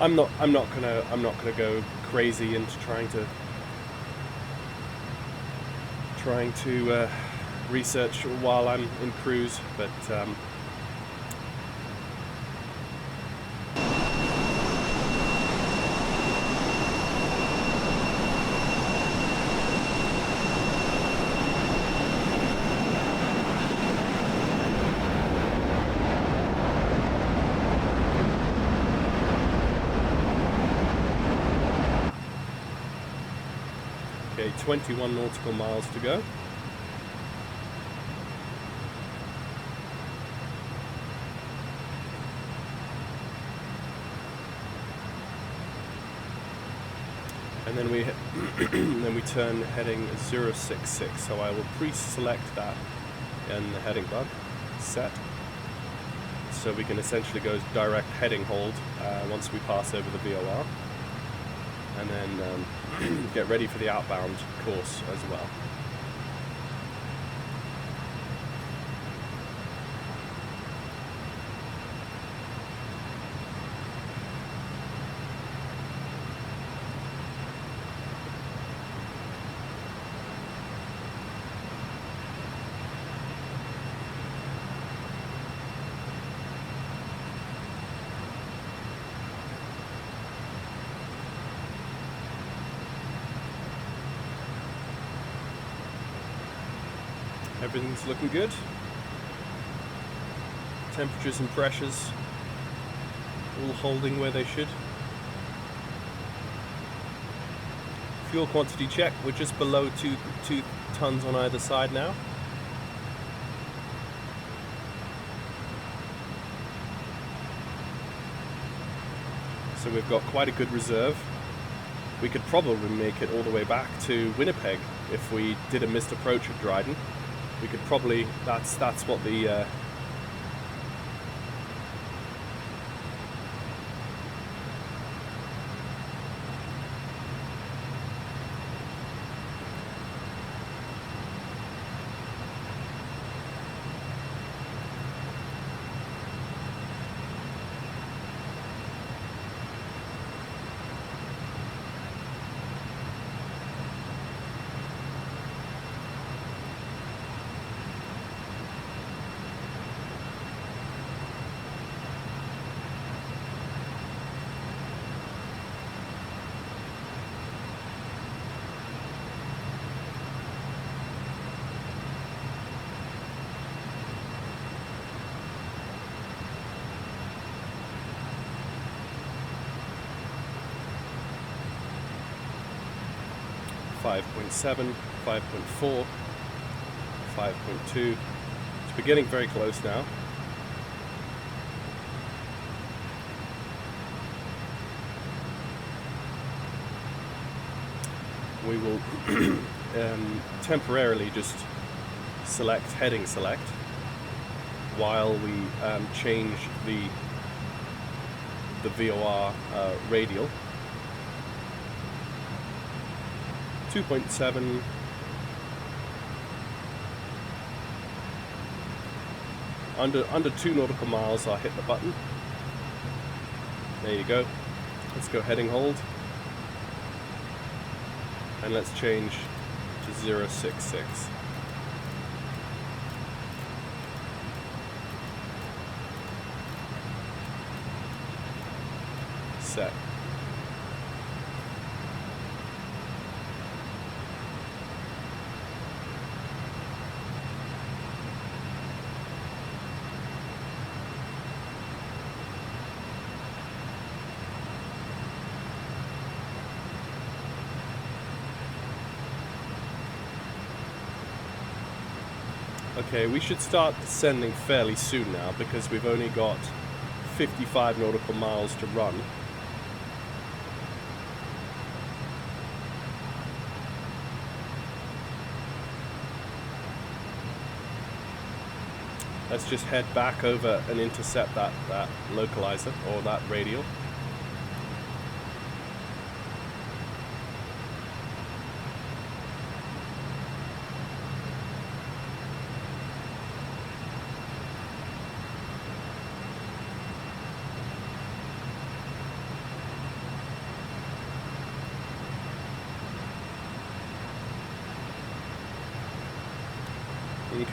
I'm not gonna go crazy into trying to research while I'm in cruise, but okay, 21 nautical miles to go. And then we turn heading 066, so I will pre-select that in the heading bug set, so we can essentially go direct heading hold once we pass over the VOR, and then get ready for the outbound course as well. Everything's looking good. Temperatures and pressures all holding where they should. Fuel quantity check, we're just below 2 tons on either side now. So we've got quite a good reserve. We could probably make it all the way back to Winnipeg if we did a missed approach at Dryden. We could probably, that's what the 5.7, 5.4, 5.2. We're getting very close now. We will temporarily just select heading select while we change the VOR radial. 2.7. Under 2 nautical miles, I'll hit the button. There you go. Let's go heading hold. And let's change to 066. Set. Okay, we should start descending fairly soon now because we've only got 55 nautical miles to run. Let's just head back over and intercept that localizer or that radial.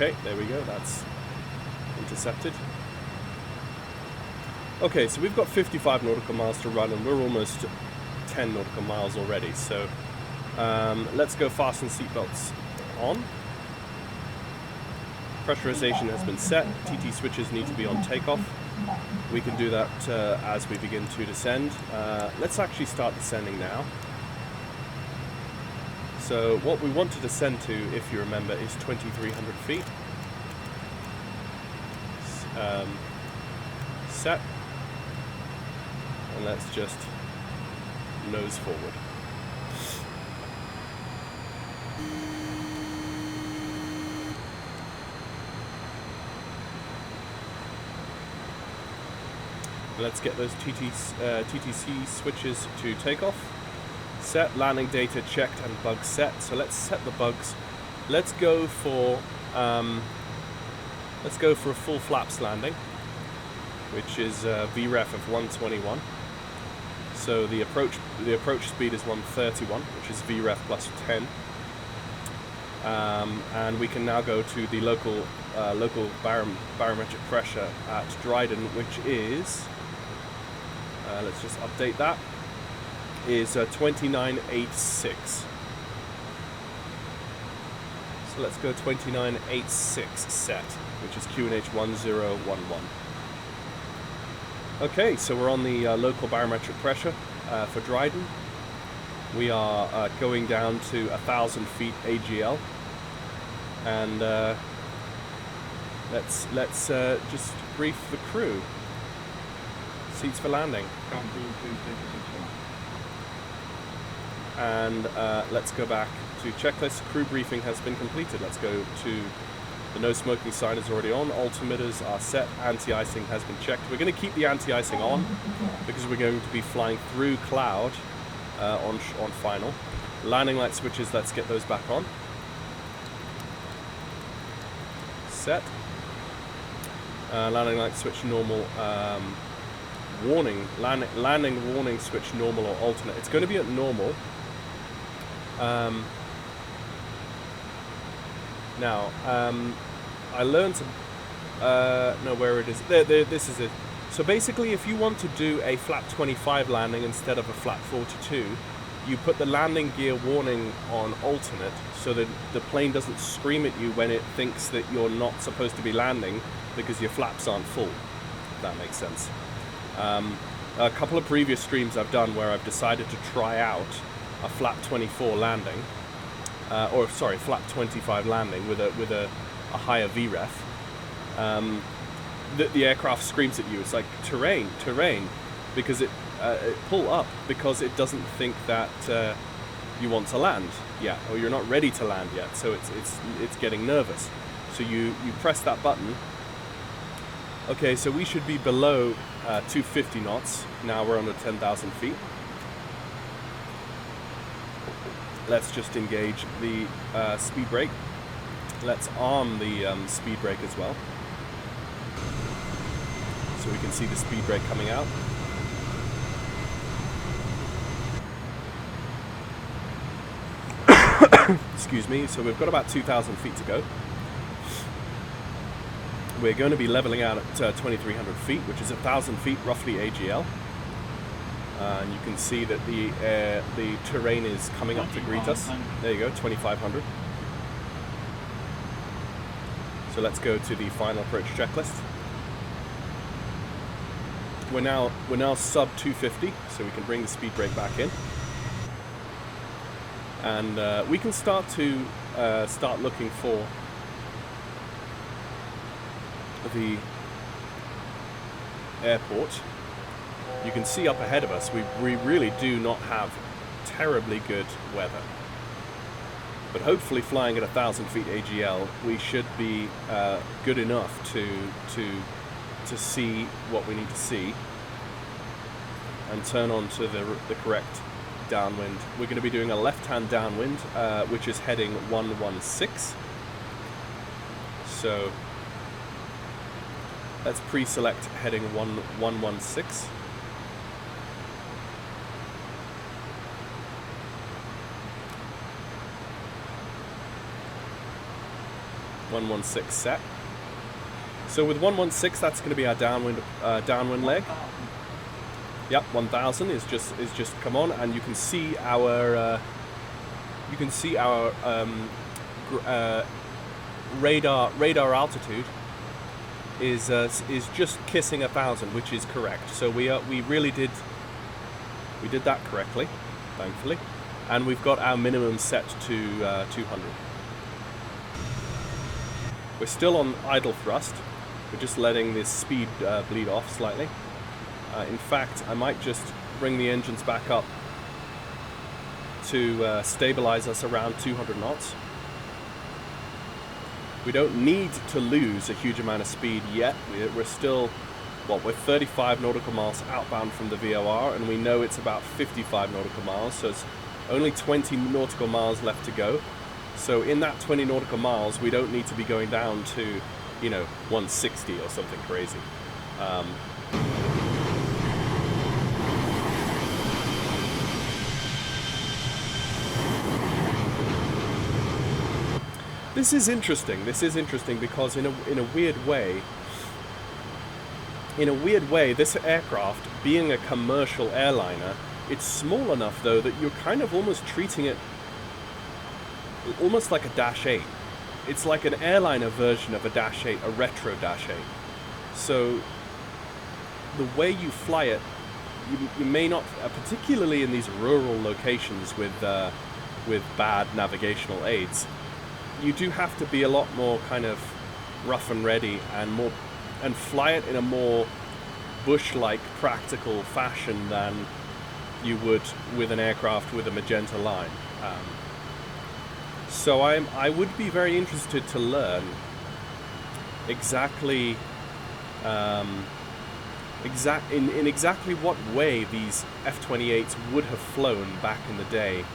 Okay, there we go, that's intercepted. Okay, so we've got 55 nautical miles to run and we're almost 10 nautical miles already, so let's go fasten seatbelts on. Pressurization has been set, TT switches need to be on takeoff. We can do that as we begin to descend. Let's actually start descending now. So what we want to descend to, if you remember, is 2,300 feet. Set. And let's just nose forward. Let's get those TTC switches to takeoff. Set, landing data checked and bugs set. So let's set the bugs. Let's go for a full flaps landing, which is VREF of 121. So the approach speed is 131, which is VREF plus 10. And we can now go to the local barometric pressure at Dryden, which is let's just update that. Is 29.86. So let's go 29.86 set, which is QNH 1011. Okay, so we're on the local barometric pressure for Dryden. We are going down to 1,000 feet AGL, and let's just brief the crew. Seats for landing. And let's go back to checklist. Crew briefing has been completed. Let's go to the no smoking sign is already on. Altimeters are set. Anti-icing has been checked. We're going to keep the anti-icing on because we're going to be flying through cloud on final. Landing light switches, let's get those back on. Set. Landing light switch normal. Warning. Landing warning switch normal or alternate. It's going to be at normal. Now, I learned to... no, where it is. There, this is it. So basically, if you want to do a flap 25 landing instead of a flap 42, you put the landing gear warning on alternate so that the plane doesn't scream at you when it thinks that you're not supposed to be landing because your flaps aren't full, if that makes sense. A couple of previous streams I've done where I've decided to try out a flap 24 landing, flap 25 landing with a higher VREF. The aircraft screams at you. It's like terrain, because it pull up because it doesn't think that you want to land yet, or you're not ready to land yet. So it's getting nervous. So you press that button. Okay, so we should be below 250 knots. Now we're under 10,000 feet. Let's just engage the speed brake. Let's arm the speed brake as well. So we can see the speed brake coming out. Excuse me. So we've got about 2,000 feet to go. We're going to be leveling out at 2,300 feet, which is 1,000 feet roughly AGL. And you can see that the terrain is coming up to greet us. There you go, 2,500. So let's go to the final approach checklist. We're now sub 250, so we can bring the speed brake back in, and we can start looking for the airport. You can see up ahead of us, we really do not have terribly good weather. But hopefully flying at 1,000 feet AGL, we should be good enough to see what we need to see and turn on to the correct downwind. We're going to be doing a left-hand downwind, which is heading 116. So let's pre-select heading 116. Set. So with 116, that's going to be our downwind leg. Yep, 1,000 is just come on, and you can see our radar altitude is just kissing 1,000, which is correct. So we did that correctly, thankfully, and we've got our minimum set to 200. We're still on idle thrust. We're just letting this speed bleed off slightly. In fact, I might just bring the engines back up to stabilize us around 200 knots. We don't need to lose a huge amount of speed yet. We're still, we're 35 nautical miles outbound from the VOR, and we know it's about 55 nautical miles, so it's only 20 nautical miles left to go. So in that 20 nautical miles, we don't need to be going down to, 160 or something crazy. This is interesting. Because in a weird way, this aircraft, being a commercial airliner, it's small enough though that you're kind of almost treating it almost like a Dash 8. It's like an airliner version of a Dash 8, a retro Dash 8. So the way you fly it, you may not, particularly in these rural locations with bad navigational aids, you do have to be a lot more kind of rough and ready and fly it in a more bush-like practical fashion than you would with an aircraft with a magenta line. So I would be very interested to learn exactly in exactly what way these F28s would have flown back in the day,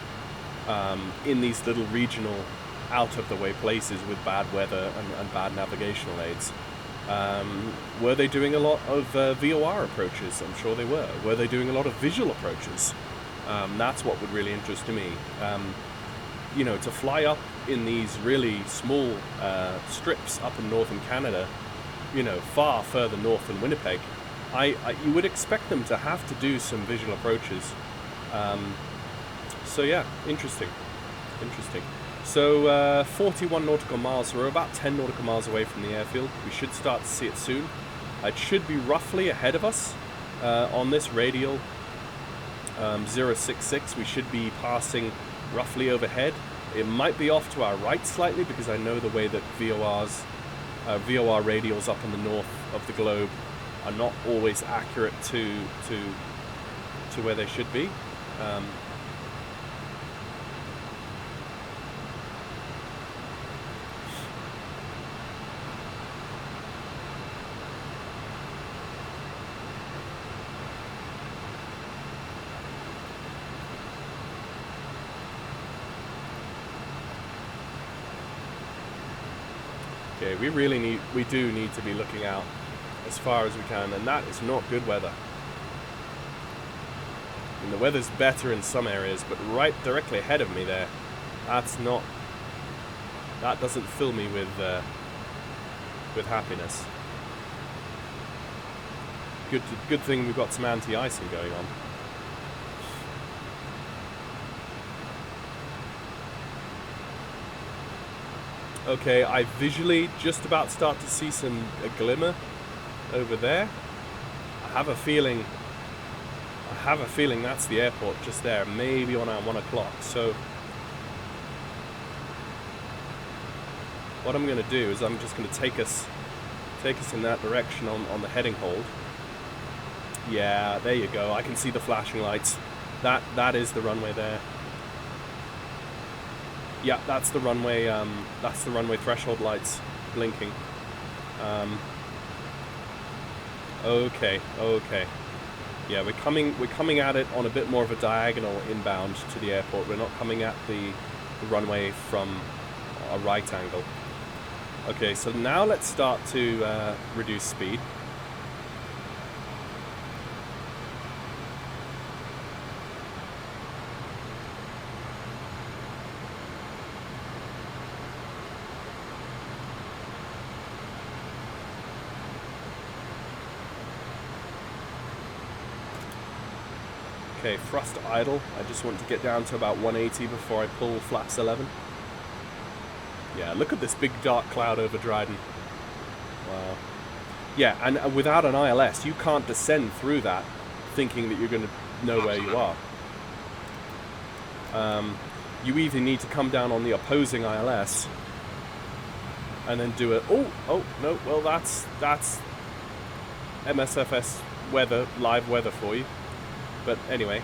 in these little regional out-of-the-way places with bad weather and bad navigational aids. Were they doing a lot of VOR approaches? I'm sure they were. Were they doing a lot of visual approaches? That's what would really interest me. You know, to fly up in these really small strips up in northern Canada, you know, far further north than Winnipeg, you would expect them to have to do some visual approaches. So yeah, interesting. So 41 nautical miles, so we're about 10 nautical miles away from the airfield. We should start to see it soon. It should be roughly ahead of us on this radial 066. We should be passing roughly overhead. It might be off to our right slightly because I know the way that VOR radials up in the north of the globe are not always accurate to where they should be. Okay, we do need to be looking out as far as we can, and that is not good weather. And the weather's better in some areas, but right directly ahead of me there, that doesn't fill me with happiness. Good thing we've got some anti-icing going on. Okay, I visually just about start to see a glimmer over there. I have a feeling that's the airport just there, maybe on our 1 o'clock. So what I'm going to do is I'm just going to take us in that direction on the heading hold. Yeah, there you go. I can see the flashing lights. That is the runway there. Yeah, that's the runway. That's the runway threshold lights blinking. Okay. Yeah, we're coming at it on a bit more of a diagonal inbound to the airport. We're not coming at the runway from a right angle. Okay, so now let's start to reduce speed. Okay, thrust idle. I just want to get down to about 180 before I pull flaps 11. Yeah, look at this big dark cloud over Dryden. Wow. Yeah, and without an ILS, you can't descend through that thinking that you're going to know where you are. You either need to come down on the opposing ILS and then do it. Oh no, well that's MSFS weather, live weather for you. But anyway,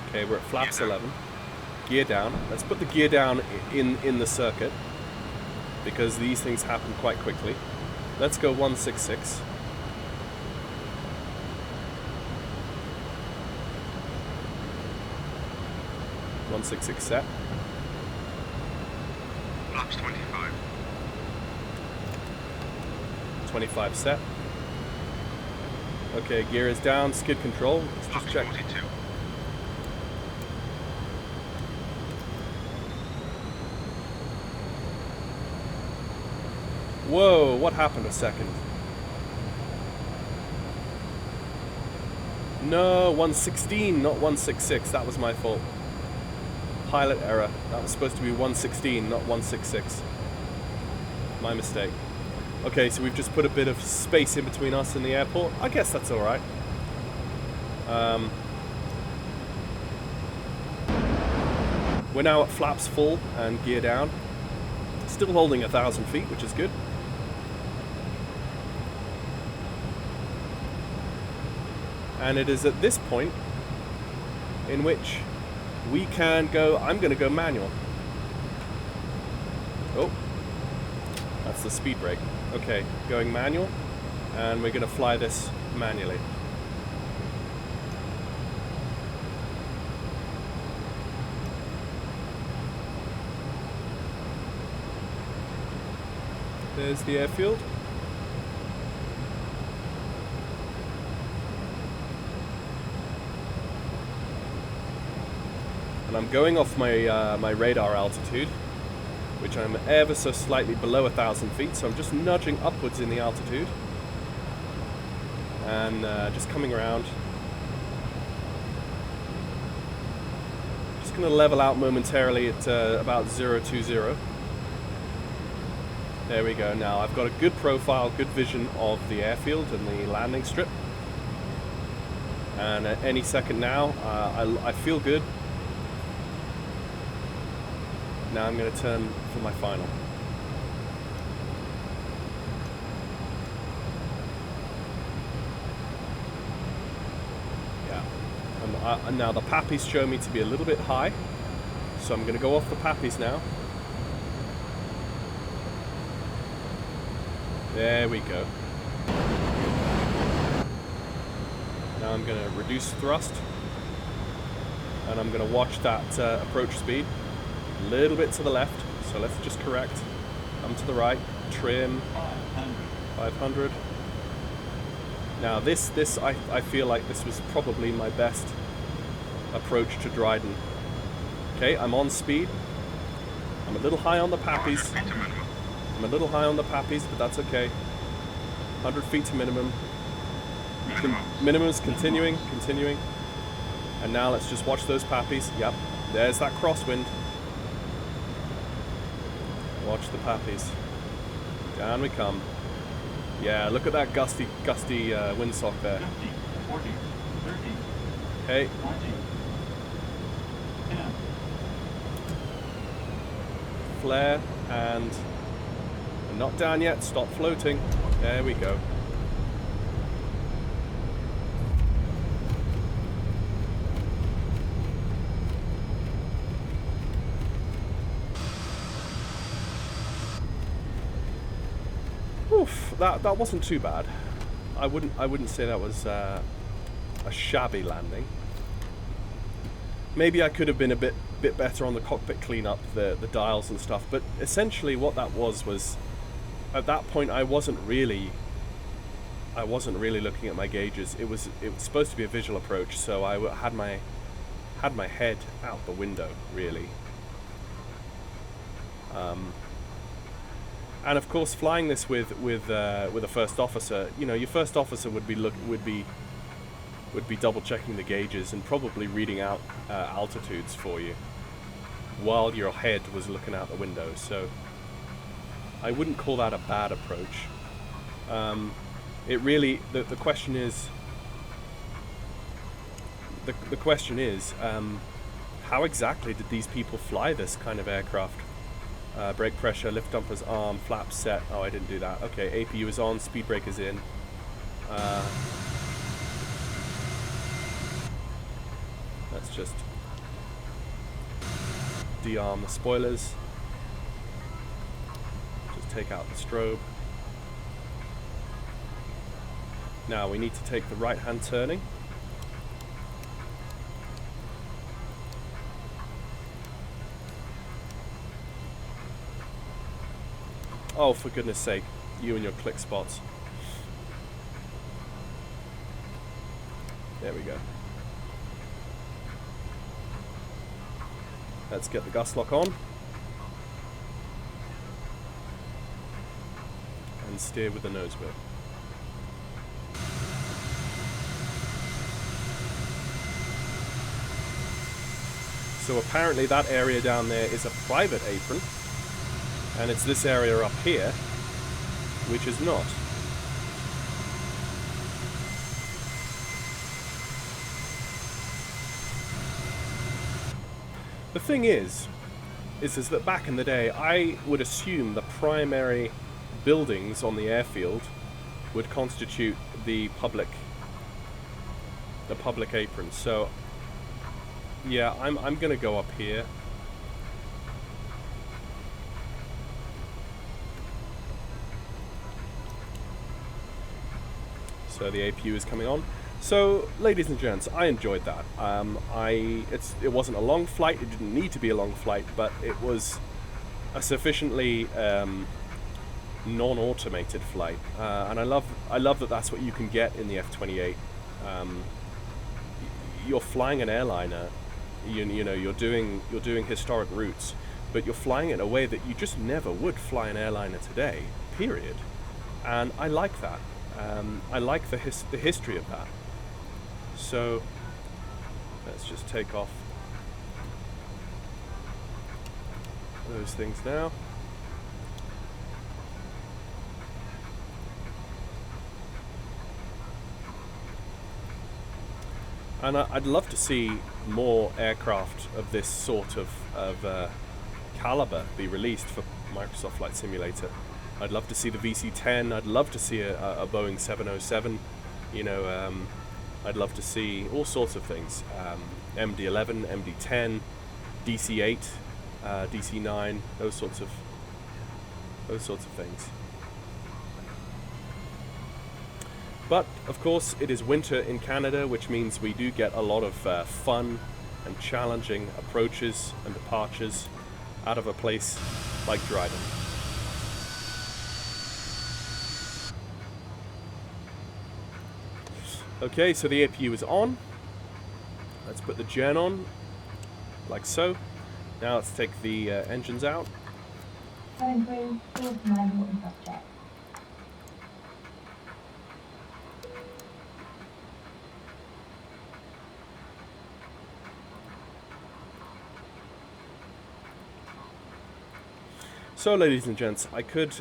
okay, we're at flaps 11. Gear down. Let's put the gear down in the circuit because these things happen quite quickly. Let's go 166. Set. Flaps 25. 25 set. Okay, gear is down, skid control. Let's just check. 42. Whoa, what happened a second? No, 116, not 166. That was my fault. Pilot error. That was supposed to be 116, not 166. My mistake. Okay, so we've just put a bit of space in between us and the airport. I guess that's all right. We're now at flaps full and gear down. Still holding 1,000 feet, which is good. And it is at this point in which we can go, I'm going to go manual. Oh, that's the speed brake. Okay, going manual, and we're going to fly this manually. There's the airfield. And I'm going off my my radar altitude, which I'm ever so slightly below 1,000 feet, so I'm just nudging upwards in the altitude. And just coming around. Just going to level out momentarily at about 020. There we go. Now I've got a good profile, good vision of the airfield and the landing strip. And at any second now, I feel good. Now I'm going to turn for my final. Yeah. Now the pappies show me to be a little bit high, so I'm going to go off the pappies now. There we go. Now I'm going to reduce thrust, and I'm going to watch that approach speed. A little bit to the left, so let's just correct. Come to the right, trim, 500. Now this I feel like this was probably my best approach to Dryden. Okay, I'm on speed. I'm a little high on the pappies. I'm a little high on the pappies, but that's okay. 100 feet to minimum. Minimum's continuing. And now let's just watch those pappies. Yep, there's that crosswind. Watch the pappies. Down we come. Yeah, look at that gusty windsock there. 50, 40, 30, Hey. 20, 10. Flare, and we're not down yet. Stop floating. There we go. Oof, that wasn't too bad. I wouldn't say that was a shabby landing. Maybe I could have been a bit better on the cockpit cleanup, the dials and stuff. But essentially, what that was at that point I wasn't really looking at my gauges. It was supposed to be a visual approach, so I had my head out the window really. And of course, flying this with a first officer, you know, your first officer would be double checking the gauges and probably reading out altitudes for you while your head was looking out the window. So I wouldn't call that a bad approach. It really, the question is how exactly did these people fly this kind of aircraft? Brake pressure, lift dumpers arm, flaps set. Oh, I didn't do that. Okay, APU is on, speed brake is in. Let's just de-arm the spoilers. Just take out the strobe. Now we need to take the right-hand turning. Oh, for goodness sake, you and your click spots. There we go. Let's get the gust lock on. And steer with the nose wheel. So apparently that area down there is a private apron. And it's this area up here, which is not. The thing is that back in the day, I would assume the primary buildings on the airfield would constitute the public the public apron. So yeah, I'm gonna go up here. So the APU is coming on. So, ladies and gents, I enjoyed that. It wasn't a long flight. It didn't need to be a long flight, but it was a sufficiently non-automated flight, and I love that that's what you can get in the F28. You're flying an airliner. You know you're doing historic routes, but you're flying it in a way that you just never would fly an airliner today. Period. And I like that. I like the history of that. So let's just take off those things now. And I'd love to see more aircraft of this sort of caliber be released for Microsoft Flight Simulator. I'd love to see the VC-10. I'd love to see a Boeing 707. You know, I'd love to see all sorts of things. MD-11, MD-10, DC-8, DC-9, those sorts of things. But of course, it is winter in Canada, which means we do get a lot of fun and challenging approaches and departures out of a place like Dryden. Okay, so the APU is on. Let's put the gen on, like so. Now let's take the engines out. So, ladies and gents, I could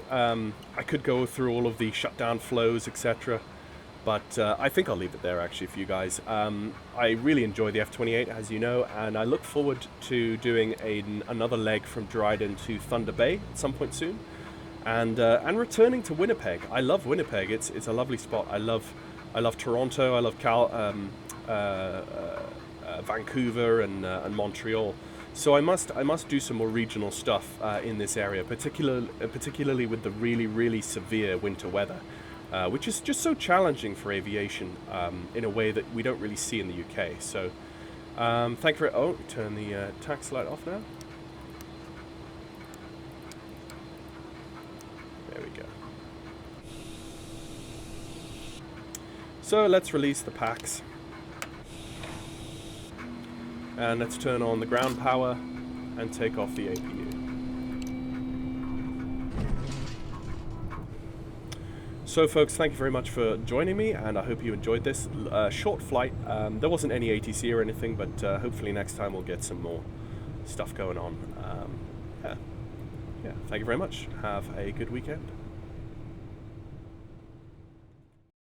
go through all of the shutdown flows, etc. But I think I'll leave it there, actually, for you guys. I really enjoy the F28, as you know, and I look forward to doing another leg from Dryden to Thunder Bay at some point soon, and returning to Winnipeg. I love Winnipeg. It's a lovely spot. I love Toronto. I love Vancouver and Montreal. So I must do some more regional stuff in this area, particularly with the really severe winter weather. Which is just so challenging for aviation in a way that we don't really see in the UK. So, thank you for... Oh, turn the tax light off now. There we go. So, let's release the packs. And let's turn on the ground power and take off the APU. So folks, thank you very much for joining me, and I hope you enjoyed this short flight. There wasn't any ATC or anything, but hopefully next time we'll get some more stuff going on. Yeah, thank you very much. Have a good weekend.